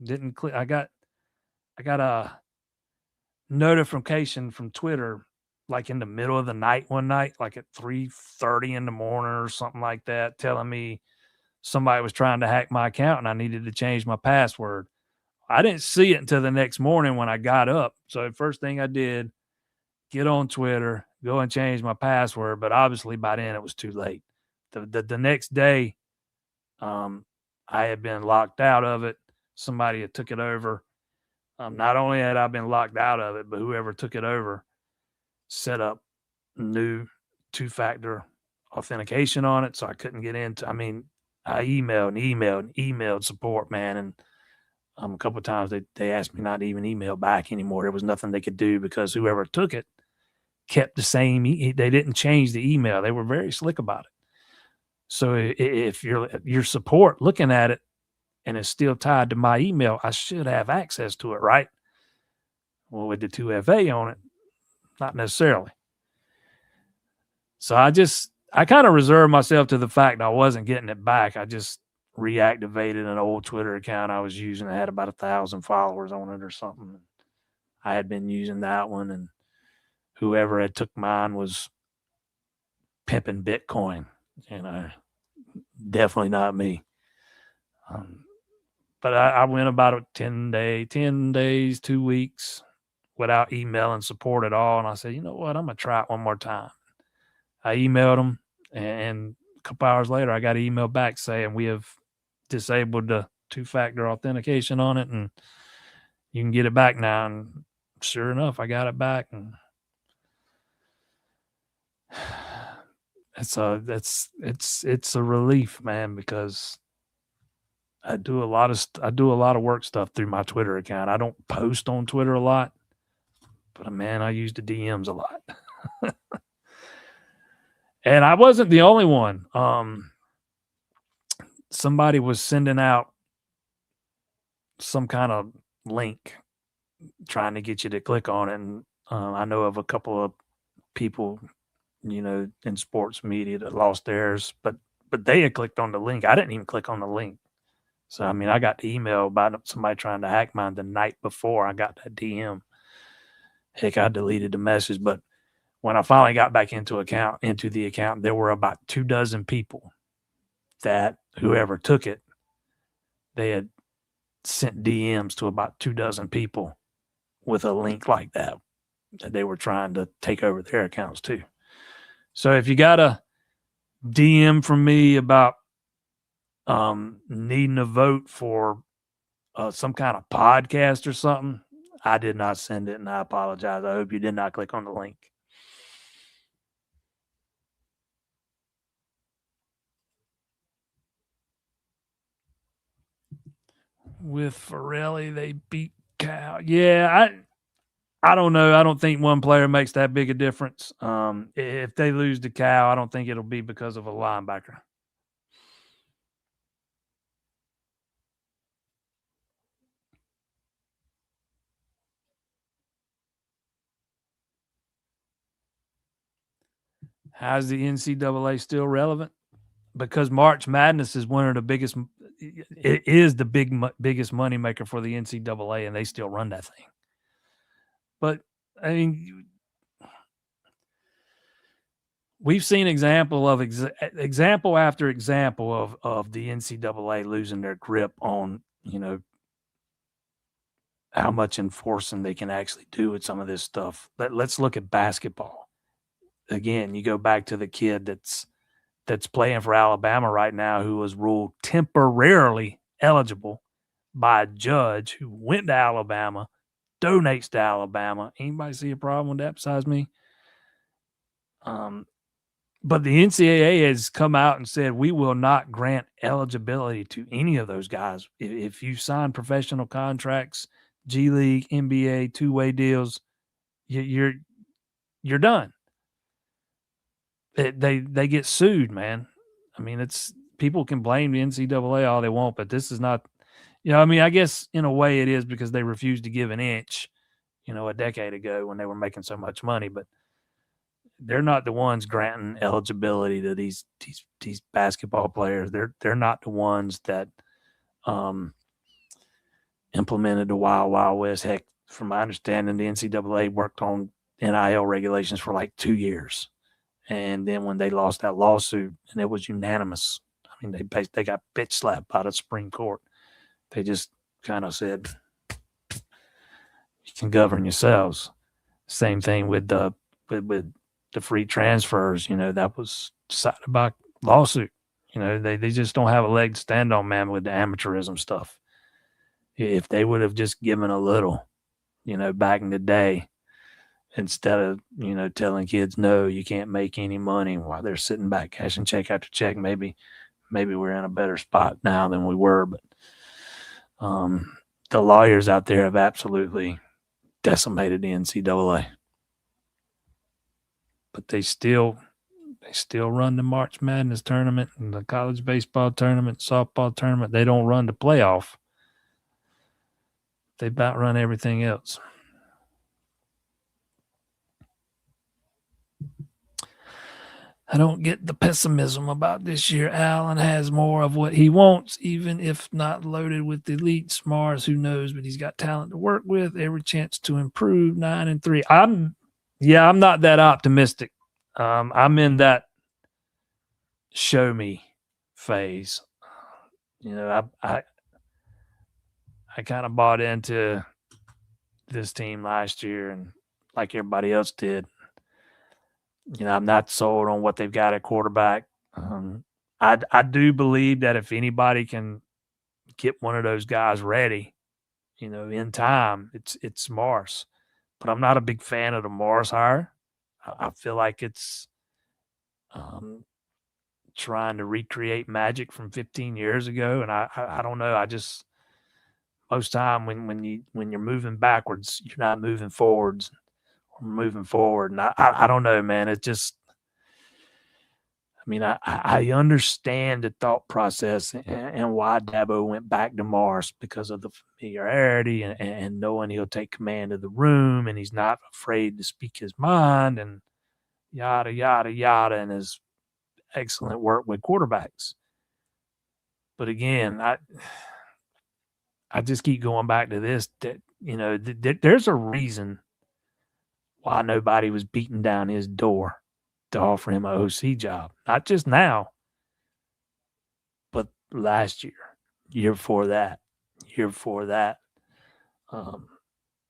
Didn't click. I got a notification from Twitter like in the middle of the night one night, like at 3:30 in the morning or something like that, telling me somebody was trying to hack my account and I needed to change my password. I didn't see it until the next morning when I got up. So the first thing I did, get on Twitter, go and change my password. But obviously by then it was too late. The next day, I had been locked out of it. Somebody had took it over. Not only had I been locked out of it, but whoever took it over set up new two-factor authentication on it, so I couldn't get into. I mean, I emailed support, man, and a couple of times they asked me not to even email back anymore. There was nothing they could do because whoever took it kept the same. They didn't change the email. They were very slick about it. So if your support looking at it and it's still tied to my email, I should have access to it, right? Well, with the 2FA on it, not necessarily. So I kind of reserved myself to the fact I wasn't getting it back. I just reactivated an old Twitter account I was using. I had about 1,000 followers on it or something. I had been using that one, and whoever had took mine was pimping Bitcoin. Definitely not me. But I went about 10 days, 2 weeks without emailing support at all. And I said, you know what? I'm going to try it one more time. I emailed them, and a couple hours later, I got an email back saying we have disabled the two-factor authentication on it, and you can get it back now. And sure enough, I got it back, and it's a relief, man, because I do a lot of work stuff through my Twitter account. I don't post on Twitter a lot, but man, I use the DMs a lot. And I wasn't the only one. Somebody was sending out some kind of link trying to get you to click on it. And I know of a couple of people, in sports media that lost theirs, but they had clicked on the link. I didn't even click on the link. So, I mean, I got the email about somebody trying to hack mine the night before I got that DM. Heck, I deleted the message. But when I finally got back into the account, there were about 24 people that whoever took it, they had sent DMs to about 24 people with a link like that they were trying to take over their accounts too. So if you got a DM from me about needing a vote for some kind of podcast or something, I did not send it, and I apologize. I hope you did not click on the link. With Farrelly, they beat Cal. Yeah, I don't know. I don't think one player makes that big a difference. If they lose to Cal, I don't think it'll be because of a linebacker. How's the NCAA still relevant? Because March Madness is one of the biggest. It is the biggest moneymaker for the NCAA, and they still run that thing. But I mean, we've seen example after example of the NCAA losing their grip on how much enforcing they can actually do with some of this stuff. Let's look at basketball. Again, you go back to the kid that's playing for Alabama right now, who was ruled temporarily eligible by a judge who went to Alabama, donates to Alabama. Anybody see a problem with that besides me? But the NCAA has come out and said, we will not grant eligibility to any of those guys. If you sign professional contracts, G League, NBA, two-way deals, you're done. They get sued, man. I mean, it's people can blame the NCAA all they want, but this is not, I guess in a way it is because they refused to give an inch, a decade ago when they were making so much money, but they're not the ones granting eligibility to these basketball players. They're not the ones that implemented the Wild Wild West. Heck, from my understanding, the NCAA worked on NIL regulations for like 2 years. And then when they lost that lawsuit, and it was unanimous, I mean, they got bitch slapped by the Supreme Court. They just kind of said, you can govern yourselves. Same thing with the free transfers. That was decided by lawsuit. They just don't have a leg to stand on, man, with the amateurism stuff. If they would have just given a little, back in the day, instead of, telling kids, no, you can't make any money while they're sitting back cashing check after check, maybe we're in a better spot now than we were. But the lawyers out there have absolutely decimated the NCAA. But they still run the March Madness tournament and the college baseball tournament, softball tournament. They don't run the playoff. They about run everything else. I don't get the pessimism about this year. Allen has more of what he wants, even if not loaded with elite smarts. Who knows? But he's got talent to work with, every chance to improve. 9-3. I'm not that optimistic. I'm in that show me phase. I kind of bought into this team last year, and like everybody else did, I'm not sold on what they've got at quarterback. I do believe that if anybody can get one of those guys ready, in time, it's Morris. But I'm not a big fan of the Morris hire. I feel like it's trying to recreate magic from 15 years ago, and I don't know. I just most time when you're moving backwards, you're not moving forwards or moving forward, and I don't know, man. It just I mean, I understand the thought process and why Dabo went back to Mars because of the familiarity and knowing he'll take command of the room and he's not afraid to speak his mind and yada, yada, yada, and his excellent work with quarterbacks. But again, I just keep going back to this, that, there's a reason why nobody was beating down his door to offer him an OC job. Not just now, but last year before that, year before that. I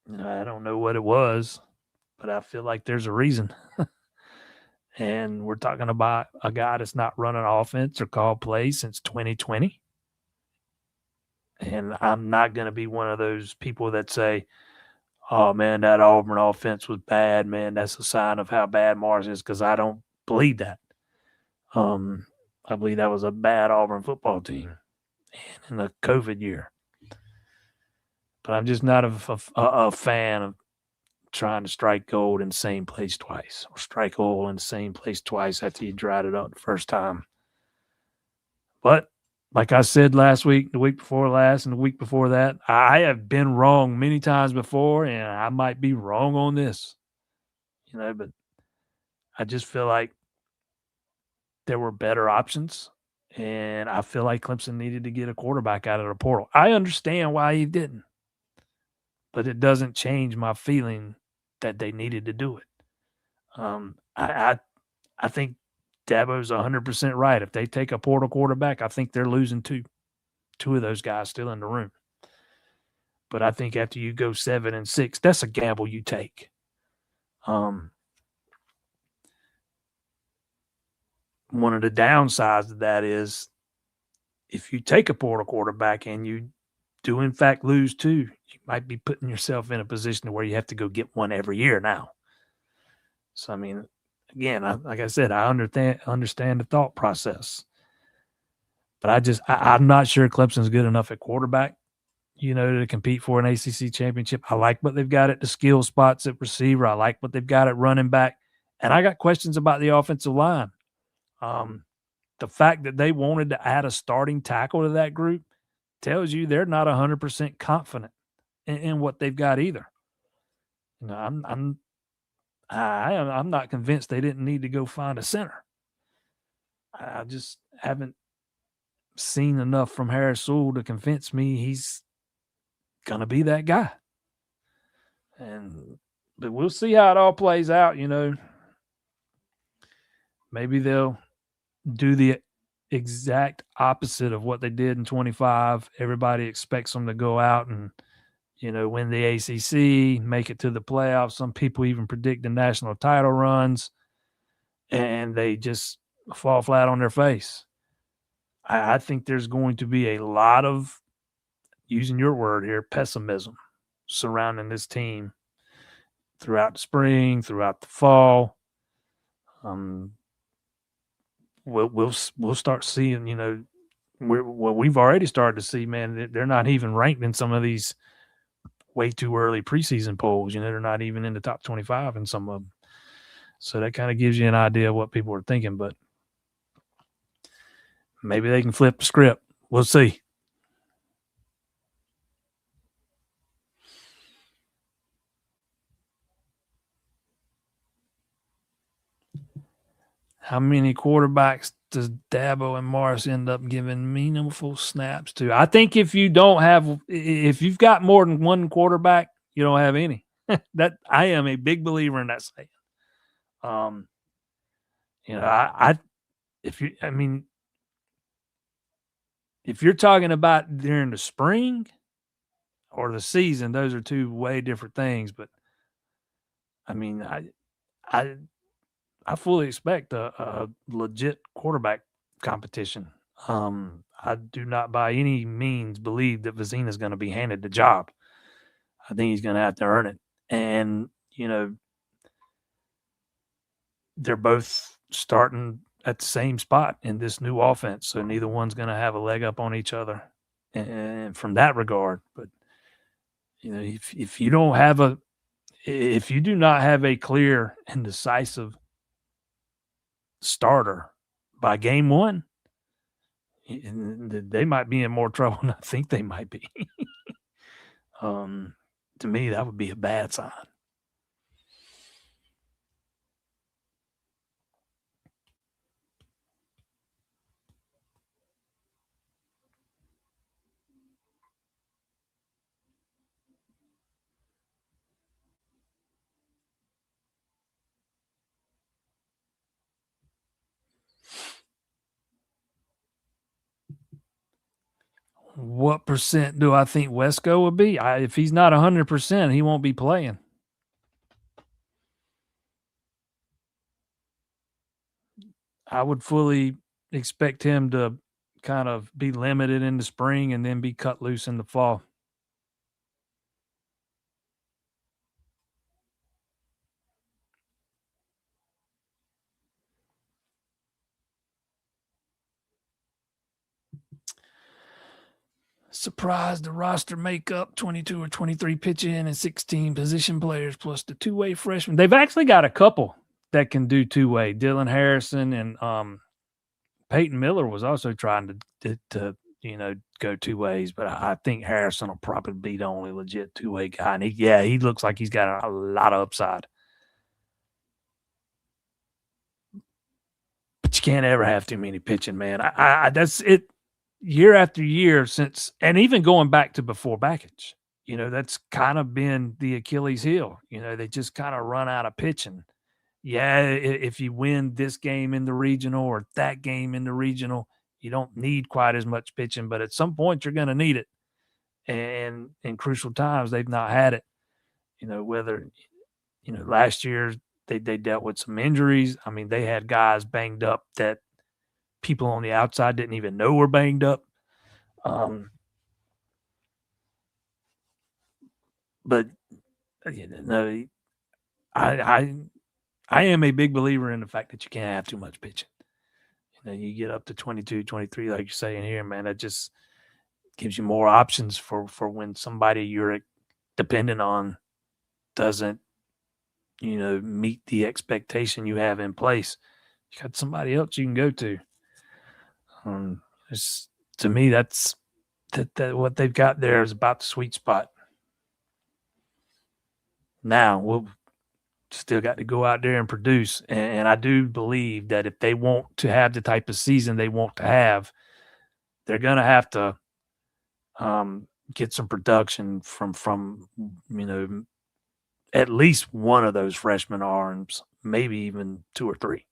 don't know what it was, but I feel like there's a reason. And we're talking about a guy that's not running offense or called plays since 2020. And I'm not going to be one of those people that say, oh, man, that Auburn offense was bad, man. That's a sign of how bad Mars is, because I don't believe that. I believe that was a bad Auburn football team in the COVID year. But I'm just not a fan of trying to strike gold in the same place twice, or strike oil in the same place twice after you dried it up the first time. But like I said last week, the week before last, and the week before that, I have been wrong many times before, and I might be wrong on this, but I just feel like there were better options, and I feel like Clemson needed to get a quarterback out of the portal. I understand why he didn't, but it doesn't change my feeling that they needed to do it. I think Dabo's 100% right. If they take a portal quarterback, I think they're losing two of those guys still in the room. But I think after you go 7-6, that's a gamble you take. One of the downsides of that is if you take a portal quarterback and you do in fact lose two, you might be putting yourself in a position where you have to go get one every year now. So, I mean, again, like I said, I understand the thought process. But I'm not sure Clemson's good enough at quarterback, to compete for an ACC championship. I like what they've got at the skill spots at receiver. I like what they've got at running back. And I got questions about the offensive line. The fact that they wanted to add a starting tackle to that group tells you they're not 100% confident in what they've got either. I'm not convinced they didn't need to go find a center. I just haven't seen enough from Harris Sewell to convince me he's gonna be that guy. But we'll see how it all plays out. Maybe they'll do the exact opposite of what they did in 25. Everybody expects them to go out and win the ACC, make it to the playoffs. Some people even predict the national title runs, and they just fall flat on their face. I think there's going to be a lot of, using your word here, pessimism surrounding this team throughout the spring, throughout the fall. We'll start seeing, we've already started to see, man, they're not even ranked in some of these way too early preseason polls. They're not even in the top 25 in some of them. So that kind of gives you an idea of what people are thinking, but maybe they can flip the script. We'll see. How many quarterbacks does Dabo and Morris end up giving meaningful snaps to? I think if you've got more than one quarterback, you don't have any. That I am a big believer in that saying. If you're talking about during the spring or the season, those are two way different things. But I mean, I fully expect a legit quarterback competition. I do not by any means believe that Vizina is going to be handed the job. I think he's going to have to earn it. And, they're both starting at the same spot in this new offense. So neither one's going to have a leg up on each other. And from that regard, but if you don't have if you do not have a clear and decisive starter by game one, they might be in more trouble than I think they might be. To me, that would be a bad sign. What percent do I think Wesco would be? If he's not 100%, he won't be playing. I would fully expect him to kind of be limited in the spring and then be cut loose in the fall. Surprised the roster makeup 22 or 23 pitching and 16 position players plus the two-way freshmen. They've actually got a couple that can do two-way. Dylan Harrison and Peyton Miller was also trying to go two ways, but I think Harrison will probably be the only legit two-way guy. And he looks like he's got a lot of upside. But you can't ever have too many pitching, man. I that's it. Year after year since, and even going back to before Backage, that's kind of been the Achilles heel. They just kind of run out of pitching. Yeah, if you win this game in the regional or that game in the regional, you don't need quite as much pitching, but at some point you're going to need it. And in crucial times, they've not had it. Whether last year they dealt with some injuries. I mean, they had guys banged up that people on the outside didn't even know were banged up. But no, I am a big believer in the fact that you can't have too much pitching. You get up to 22, 23, like you're saying here, man, that just gives you more options for when somebody you're dependent on doesn't, meet the expectation you have in place. You got somebody else you can go to. To me, that's that what they've got there is about the sweet spot. Now we'll still got to go out there and produce, and I do believe that if they want to have the type of season they want to have, they're going to have to get some production from at least one of those freshman arms, maybe even two or three.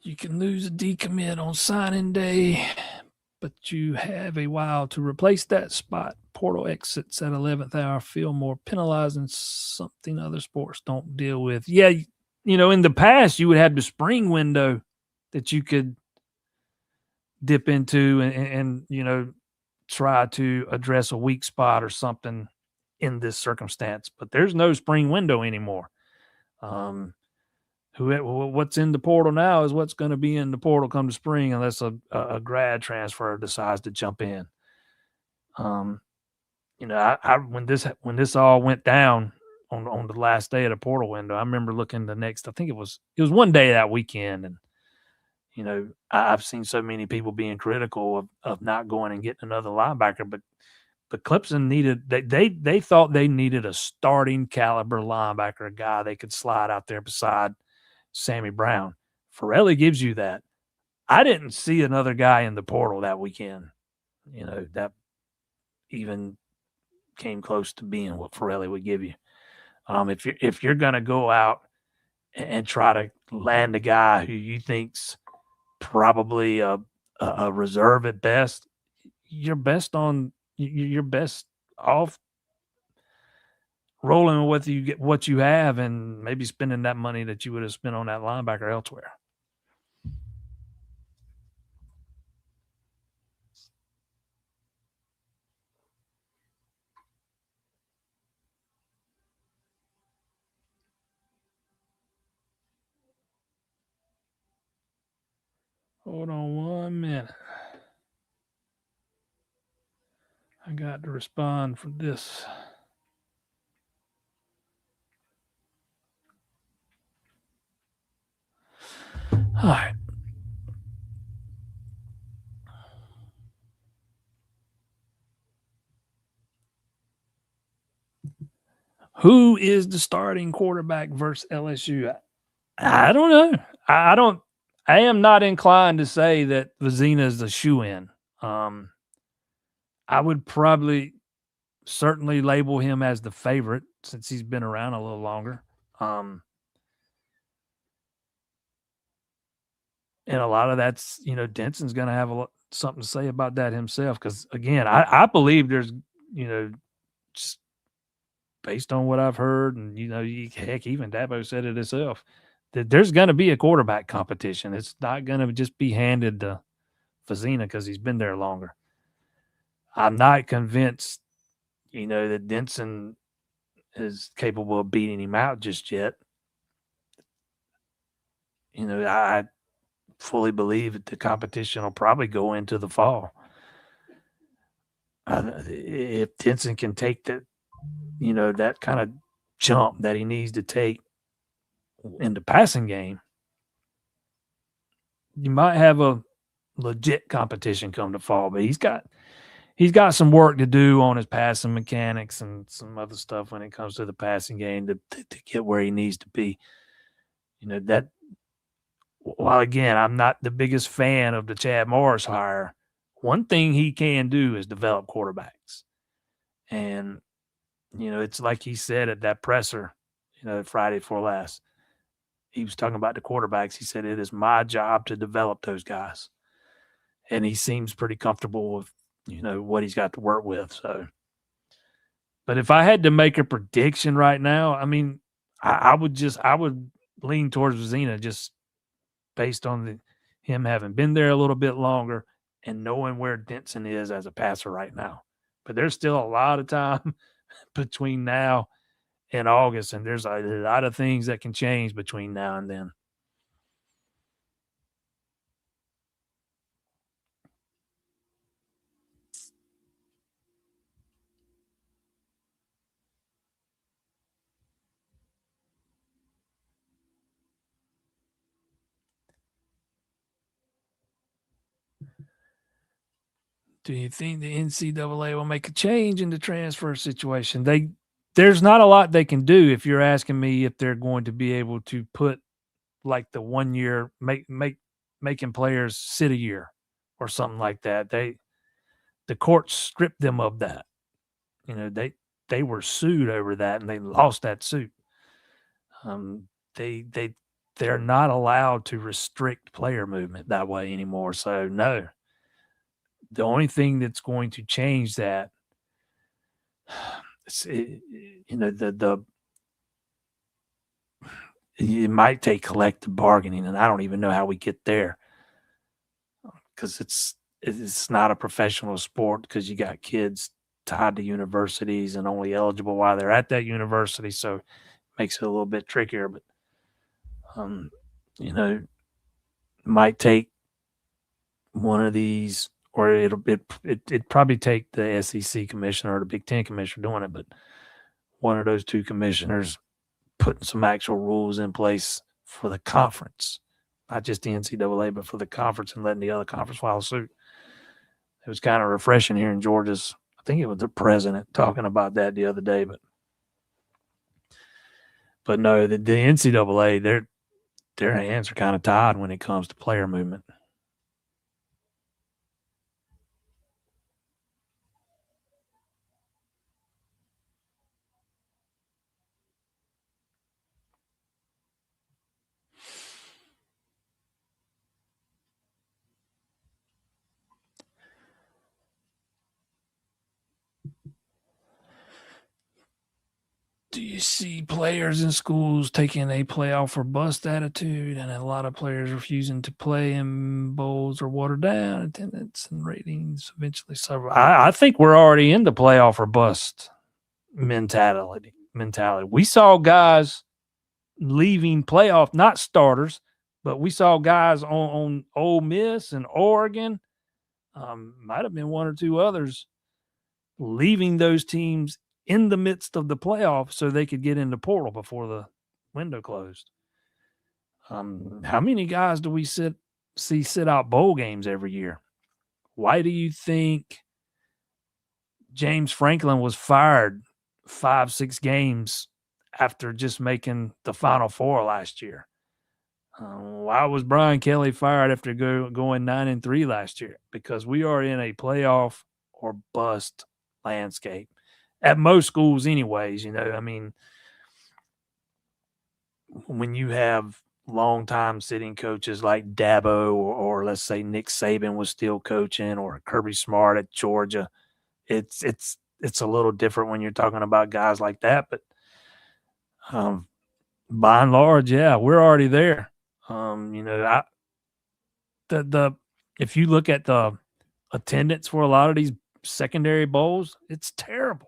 You can lose a decommit on signing day, but you have a while to replace that spot. Portal exits at 11th hour feel more penalizing, something other sports don't deal with. Yeah, in the past, you would have the spring window that you could dip into and try to address a weak spot or something in this circumstance. But there's no spring window anymore. What's in the portal now is what's going to be in the portal come to spring, unless a grad transfer decides to jump in. When this all went down on the last day of the portal window, I remember looking I think it was one day that weekend, and I've seen so many people being critical of not going and getting another linebacker, but Clemson needed they thought they needed a starting caliber linebacker, a guy they could slide out there beside Sammy Brown. Farrelly gives you that. I didn't see another guy in the portal that weekend, that even came close to being what Farrelly would give you. If you're going to go out and try to land a guy who you think's probably a reserve at best, you're best off rolling with you get what you have and maybe spending that money that you would have spent on that linebacker elsewhere. Hold on 1 minute. I got to respond for this. All right. Who is the starting quarterback versus LSU? I don't know. I don't. I am not inclined to say that Vizina is the shoe-in. I would probably certainly label him as the favorite since he's been around a little longer. And a lot of that's, Denson's going to have something to say about that himself. Because again, I believe there's, just based on what I've heard, and heck, even Dabo said it himself, that there's going to be a quarterback competition. It's not going to just be handed to Vizina because he's been there longer. I'm not convinced, that Denson is capable of beating him out just yet. I fully believe that the competition will probably go into the fall. If Denson can take that, that kind of jump that he needs to take in the passing game, you might have a legit competition come to fall. But he's got some work to do on his passing mechanics and some other stuff when it comes to the passing game to get where he needs to be. That while again, I'm not the biggest fan of the Chad Morris hire, one thing he can do is develop quarterbacks. And, it's like he said at that presser, Friday before last. He was talking about the quarterbacks. He said, it is my job to develop those guys. And he seems pretty comfortable with, what he's got to work with. So, but if I had to make a prediction right now, I mean, I would lean towards Vizina just based on him having been there a little bit longer and knowing where Denson is as a passer right now. But there's still a lot of time between now and August, and there's a lot of things that can change between now and then. Do you think the NCAA will make a change in the transfer situation? There's not a lot they can do if you're asking me if they're going to be able to put like the 1 year making players sit a year or something like that. The court stripped them of that. They were sued over that and they lost that suit. They they're not allowed to restrict player movement that way anymore. So no, the only thing that's going to change that, the it might take collective bargaining, and I don't even know how we get there because it's not a professional sport because you got kids tied to universities and only eligible while they're at that university, so it makes it a little bit trickier. But might take one of these, or it'd probably take the SEC commissioner or the Big Ten commissioner doing it, but one of those two commissioners putting some actual rules in place for the conference, not just the NCAA, but for the conference, and letting the other conference file suit. It was kind of refreshing here in Georgia's. I think it was the president talking about that the other day, but no, the NCAA, their hands are kind of tied when it comes to player movement. Do you see players in schools taking a playoff or bust attitude, and a lot of players refusing to play in bowls or water down attendance and ratings eventually suffer? I think we're already in the playoff or bust mentality. We saw guys leaving playoff, not starters, but we saw guys on Ole Miss and Oregon, might have been one or two others, leaving those teams in the midst of the playoffs so they could get in the portal before the window closed. How many guys do we see sit out bowl games every year? Why do you think James Franklin was fired 5-6 games after just making the Final Four last year? Why was Brian Kelly fired after going 9-3 last year? Because we are in a playoff or bust landscape at most schools, anyways. I mean, when you have long-time sitting coaches like Dabo or let's say Nick Saban was still coaching, or Kirby Smart at Georgia, it's a little different when you're talking about guys like that. But by and large, yeah, we're already there. The if you look at the attendance for a lot of these secondary bowls, it's terrible.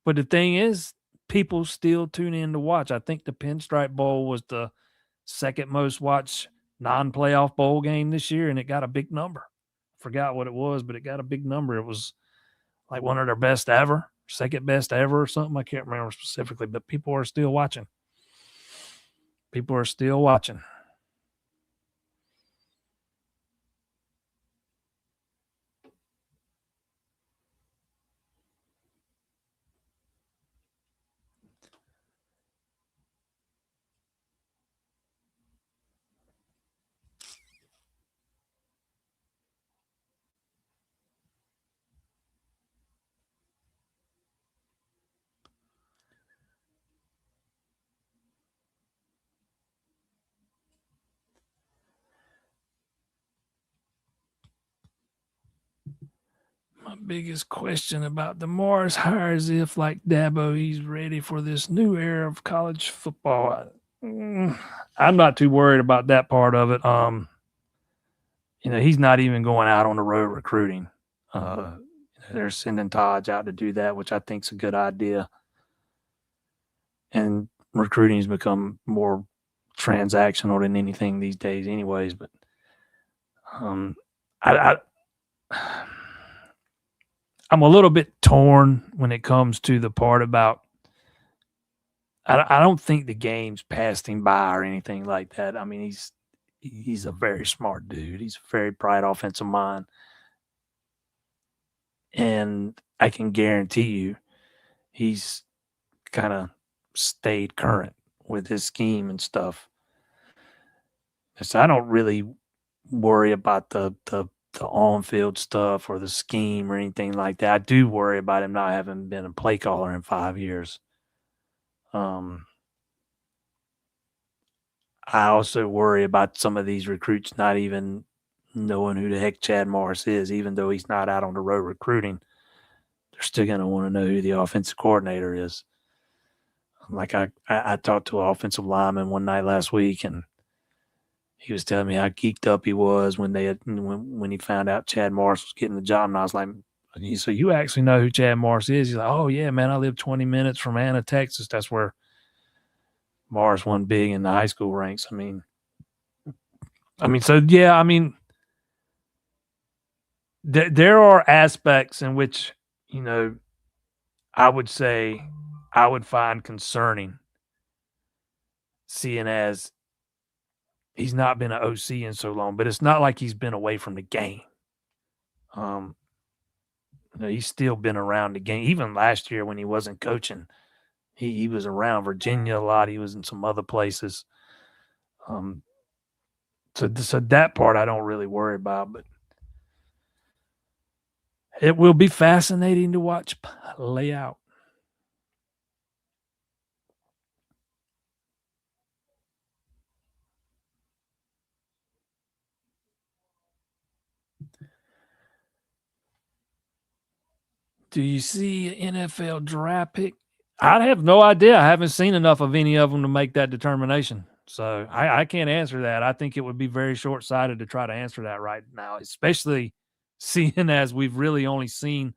But the thing is, people still tune in to watch. I think the Pinstripe Bowl was the second most watched non-playoff bowl game this year, and it got a big number. Forgot what it was, but it got a big number. It was like one of their best ever, second best ever or something. I can't remember specifically, but people are still watching. People are still watching. My biggest question about the Morris hire is if, like Dabo, he's ready for this new era of college football. I'm not too worried about that part of it. He's not even going out on the road recruiting. They're sending Taj out to do that, which I think is a good idea. And recruiting has become more transactional than anything these days, anyways. But I'm a little bit torn when it comes to the part about. I don't think the game's passed him by or anything like that. I mean, he's a very smart dude. He's a very bright offensive mind. And I can guarantee you he's kind of stayed current with his scheme and stuff. So I don't really worry about the on-field stuff or the scheme or anything like that. I do worry about him not having been a play caller in 5 years. I also worry about some of these recruits not even knowing who the heck Chad Morris is, even though he's not out on the road recruiting. They're still going to want to know who the offensive coordinator is. Like I talked to an offensive lineman one night last week, and he was telling me how geeked up he was when he found out Chad Morris was getting the job. And I was like, so you actually know who Chad Morris is? He's like, oh, yeah, man, I live 20 minutes from Anna, Texas. That's where Morris won big in the high school ranks. I mean, so, yeah, I mean, there are aspects in which, I would say I would find concerning, seeing as he's not been an OC in so long, but it's not like he's been away from the game. He's still been around the game. Even last year when he wasn't coaching, he was around Virginia a lot. He was in some other places. So that part I don't really worry about, but it will be fascinating to watch play out. Do you see an NFL draft pick? I have no idea. I haven't seen enough of any of them to make that determination. So I can't answer that. I think it would be very short-sighted to try to answer that right now, especially seeing as we've really only seen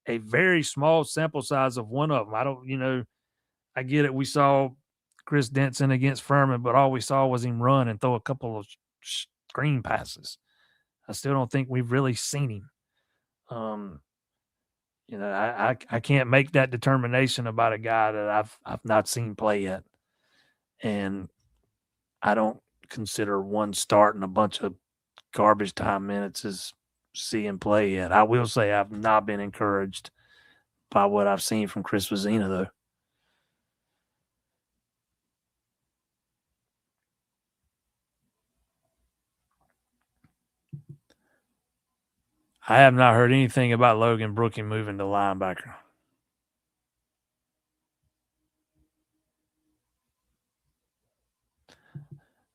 a very small sample size of one of them. I don't, I get it. We saw Chris Denson against Furman, but all we saw was him run and throw a couple of screen passes. I still don't think we've really seen him. I can't make that determination about a guy that I've not seen play yet, and I don't consider one start and a bunch of garbage time minutes as seeing play yet. I will say I've not been encouraged by what I've seen from Chris Vizina, though. I have not heard anything about Logan Brooking moving to linebacker.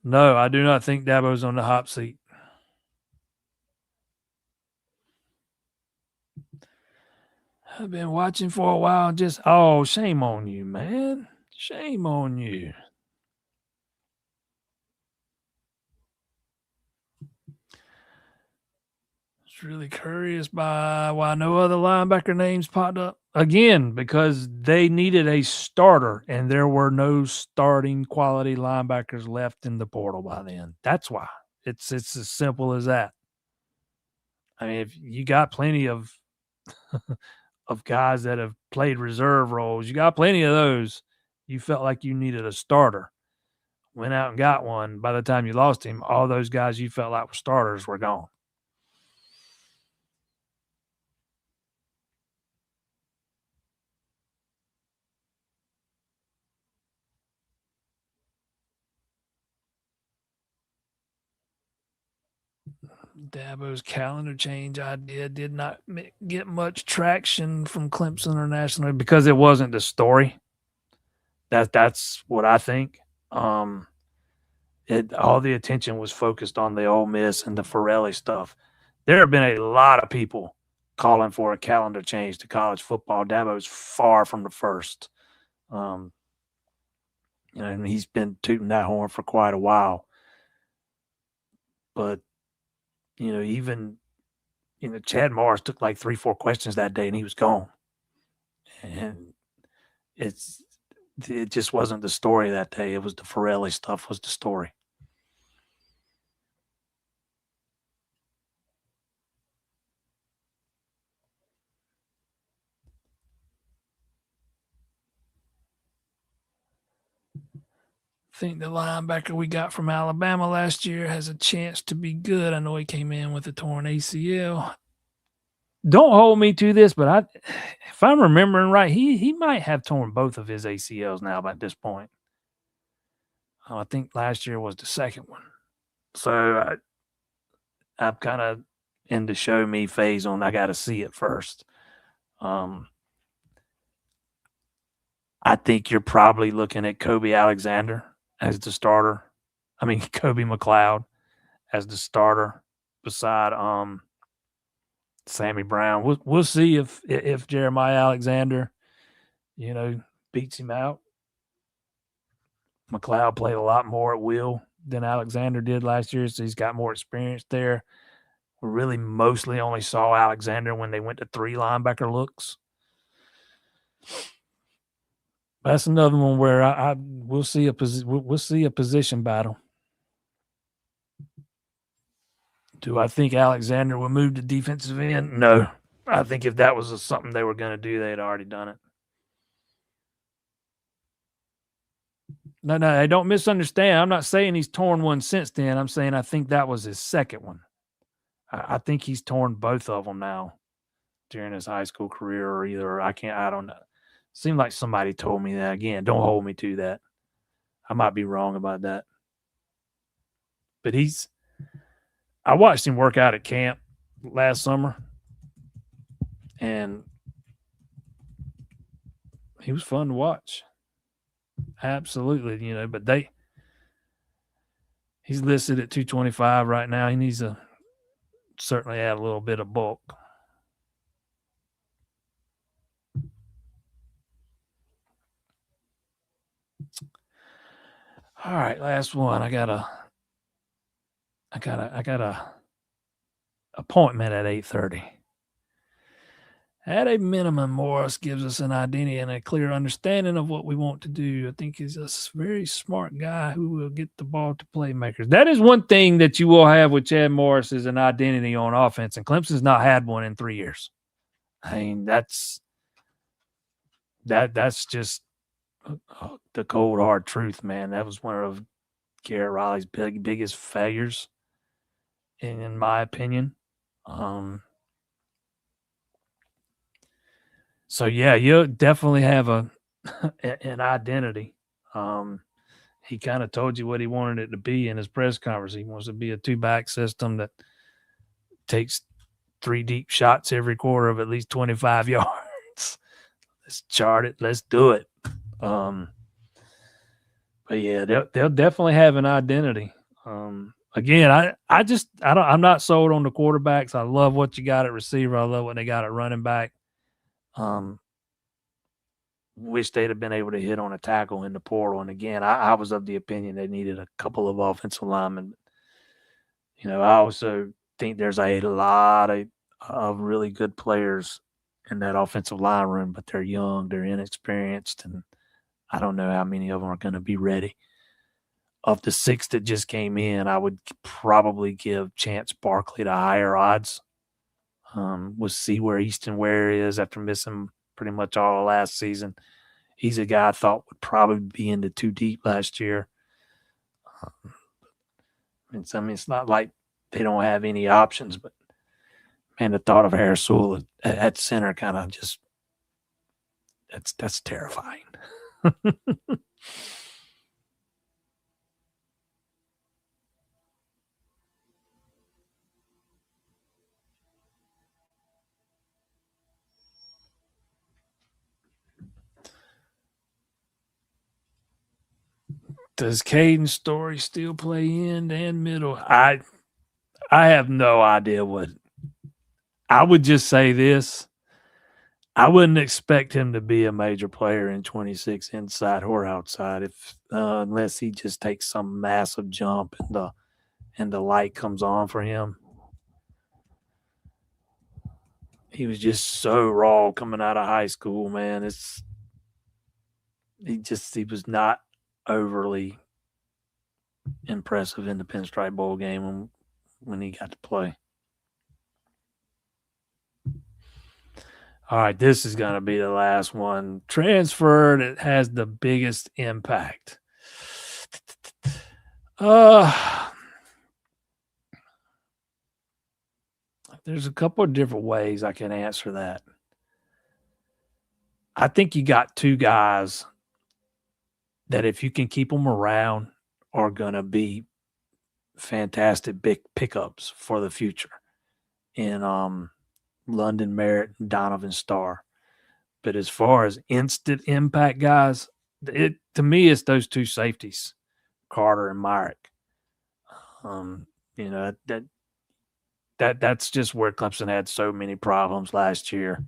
No, I do not think Dabo's on the hot seat. I've been watching for a while. Shame on you, man. Shame on you. It's really curious by why no other linebacker names popped up. Again, because they needed a starter and there were no starting quality linebackers left in the portal by then. That's why. It's as simple as that. I mean, if you got plenty of of guys that have played reserve roles, you got plenty of those. You felt like you needed a starter. Went out and got one. By the time you lost him, all those guys you felt like were starters were gone. Dabo's calendar change idea did not get much traction from Clemson or nationally because it wasn't the story. That's what I think. All the attention was focused on the Ole Miss and the Forelli stuff. There have been a lot of people calling for a calendar change to college football. Dabo's far from the first. And he's been tooting that horn for quite a while. But even Chad Morris took like 3-4 questions that day and he was gone. And it just wasn't the story that day. It was the Forelli stuff was the story. I think the linebacker we got from Alabama last year has a chance to be good. I know he came in with a torn ACL. Don't hold me to this, but if I'm remembering right, he might have torn both of his ACLs now by this point. I think last year was the second one. So I'm kind of in the show me phase on I got to see it first. I think you're probably looking at Kobe Alexander as the starter. I mean, Kobe McLeod as the starter beside Sammy Brown. We'll see if Jeremiah Alexander, beats him out. McLeod played a lot more at will than Alexander did last year, so he's got more experience there. We really mostly only saw Alexander when they went to 3 linebacker looks. That's another one where we'll see a position battle. Do I think Alexander will move to defensive end? No. I think if that was something they were going to do, they'd already done it. No, I don't misunderstand. I'm not saying he's torn one since then. I'm saying I think that was his second one. I think he's torn both of them now during his high school career, or either I don't know. Seemed like somebody told me that. Again, don't hold me to that. I might be wrong about that. But I watched him work out at camp last summer, and he was fun to watch. Absolutely, but he's listed at 225 right now. He needs to certainly add a little bit of bulk. All right, last one. I got a appointment at 8:30. At a minimum, Morris gives us an identity and a clear understanding of what we want to do. I think he's a very smart guy who will get the ball to playmakers. That is one thing that you will have with Chad Morris is an identity on offense, and Clemson's not had one in 3 years. I mean, that's just the cold hard truth, man. That was one of Garrett Riley's biggest failures, in my opinion. So yeah, you definitely have an identity. He kind of told you what he wanted it to be in his press conference. He wants to be a 2-back system that takes 3 deep shots every quarter of at least 25 yards. Let's chart it. Let's do it. But yeah, they'll definitely have an identity. Again, I'm not sold on the quarterbacks. I love what you got at receiver. I love what they got at running back. Wish they'd have been able to hit on a tackle in the portal. And again, I was of the opinion they needed a couple of offensive linemen. You know, I also think there's a lot of really good players in that offensive line room, but they're young, they're inexperienced, and I don't know how many of them are going to be ready. Of the 6 that just came in, I would probably give Chance Barkley the higher odds. We'll see where Easton Ware is after missing pretty much all of last season. He's a guy I thought would probably be into 2 deep last year. It's not like they don't have any options, but man, the thought of Harris Sewell at center kind of just that's terrifying. Does Caden Story still play end and middle? I have no idea what. I would just say this. I wouldn't expect him to be a major player in 26 inside or outside unless he just takes some massive jump and the light comes on for him. He was just so raw coming out of high school, man. He was not overly impressive in the Pinstripe Bowl game when he got to play. All right, this is going to be the last one. Transfer that has the biggest impact. There's a couple of different ways I can answer that. I think you got 2 guys that if you can keep them around are going to be fantastic big pickups for the future in London Merritt and Donovan Starr. But as far as instant impact guys, to me it's those 2 safeties, Carter and Myrick. That's just where Clemson had so many problems last year.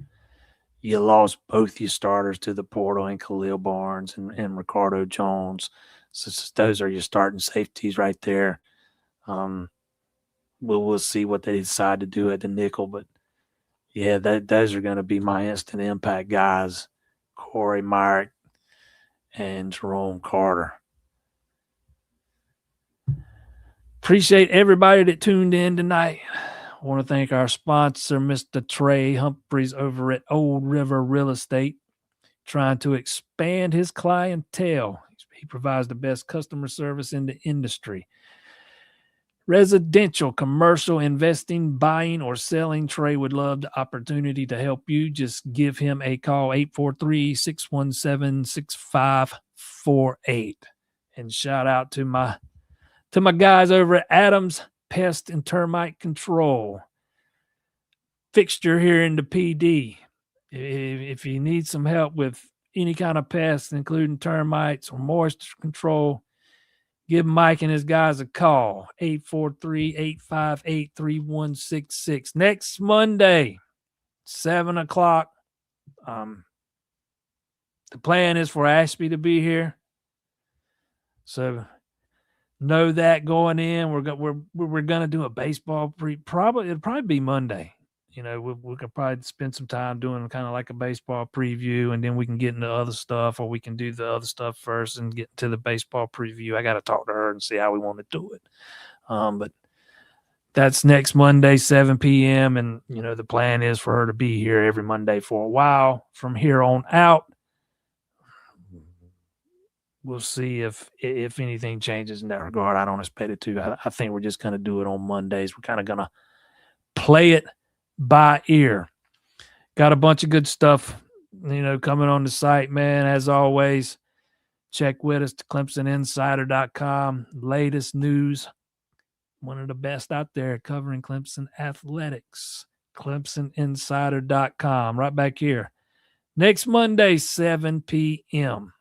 You lost both your starters to the portal and Khalil Barnes and Ricardo Jones. So those are your starting safeties right there. We'll see what they decide to do at the nickel, but yeah, those are going to be my instant impact guys, Corey Myrick and Jerome Carter. Appreciate everybody that tuned in tonight. I want to thank our sponsor, Mr. Trey Humphreys over at Old River Real Estate, trying to expand his clientele. He provides the best customer service in the industry. Residential, commercial, investing, buying, or selling. Trey would love the opportunity to help you. Just give him a call, 843-617-6548. And shout out to my guys over at Adams Pest and Termite Control. Fixture here in the PD. If you need some help with any kind of pests, including termites or moisture control, give Mike and his guys a call, 843-858-3166. Next Monday, 7 o'clock. The plan is for Ashby to be here. So know that going in. We're gonna do a baseball it'll probably be Monday. We could probably spend some time doing kind of like a baseball preview, and then we can get into other stuff, or we can do the other stuff first and get to the baseball preview. I got to talk to her and see how we want to do it. But that's next Monday, 7 p.m. And, the plan is for her to be here every Monday for a while. From here on out, we'll see if anything changes in that regard. I don't expect it to. I think we're just going to do it on Mondays. We're kind of going to play it by ear. Got a bunch of good stuff, coming on the site, man. As always, check with us to ClemsonInsider.com. Latest news. One of the best out there covering Clemson athletics. ClemsonInsider.com. Right back here. Next Monday, 7 p.m.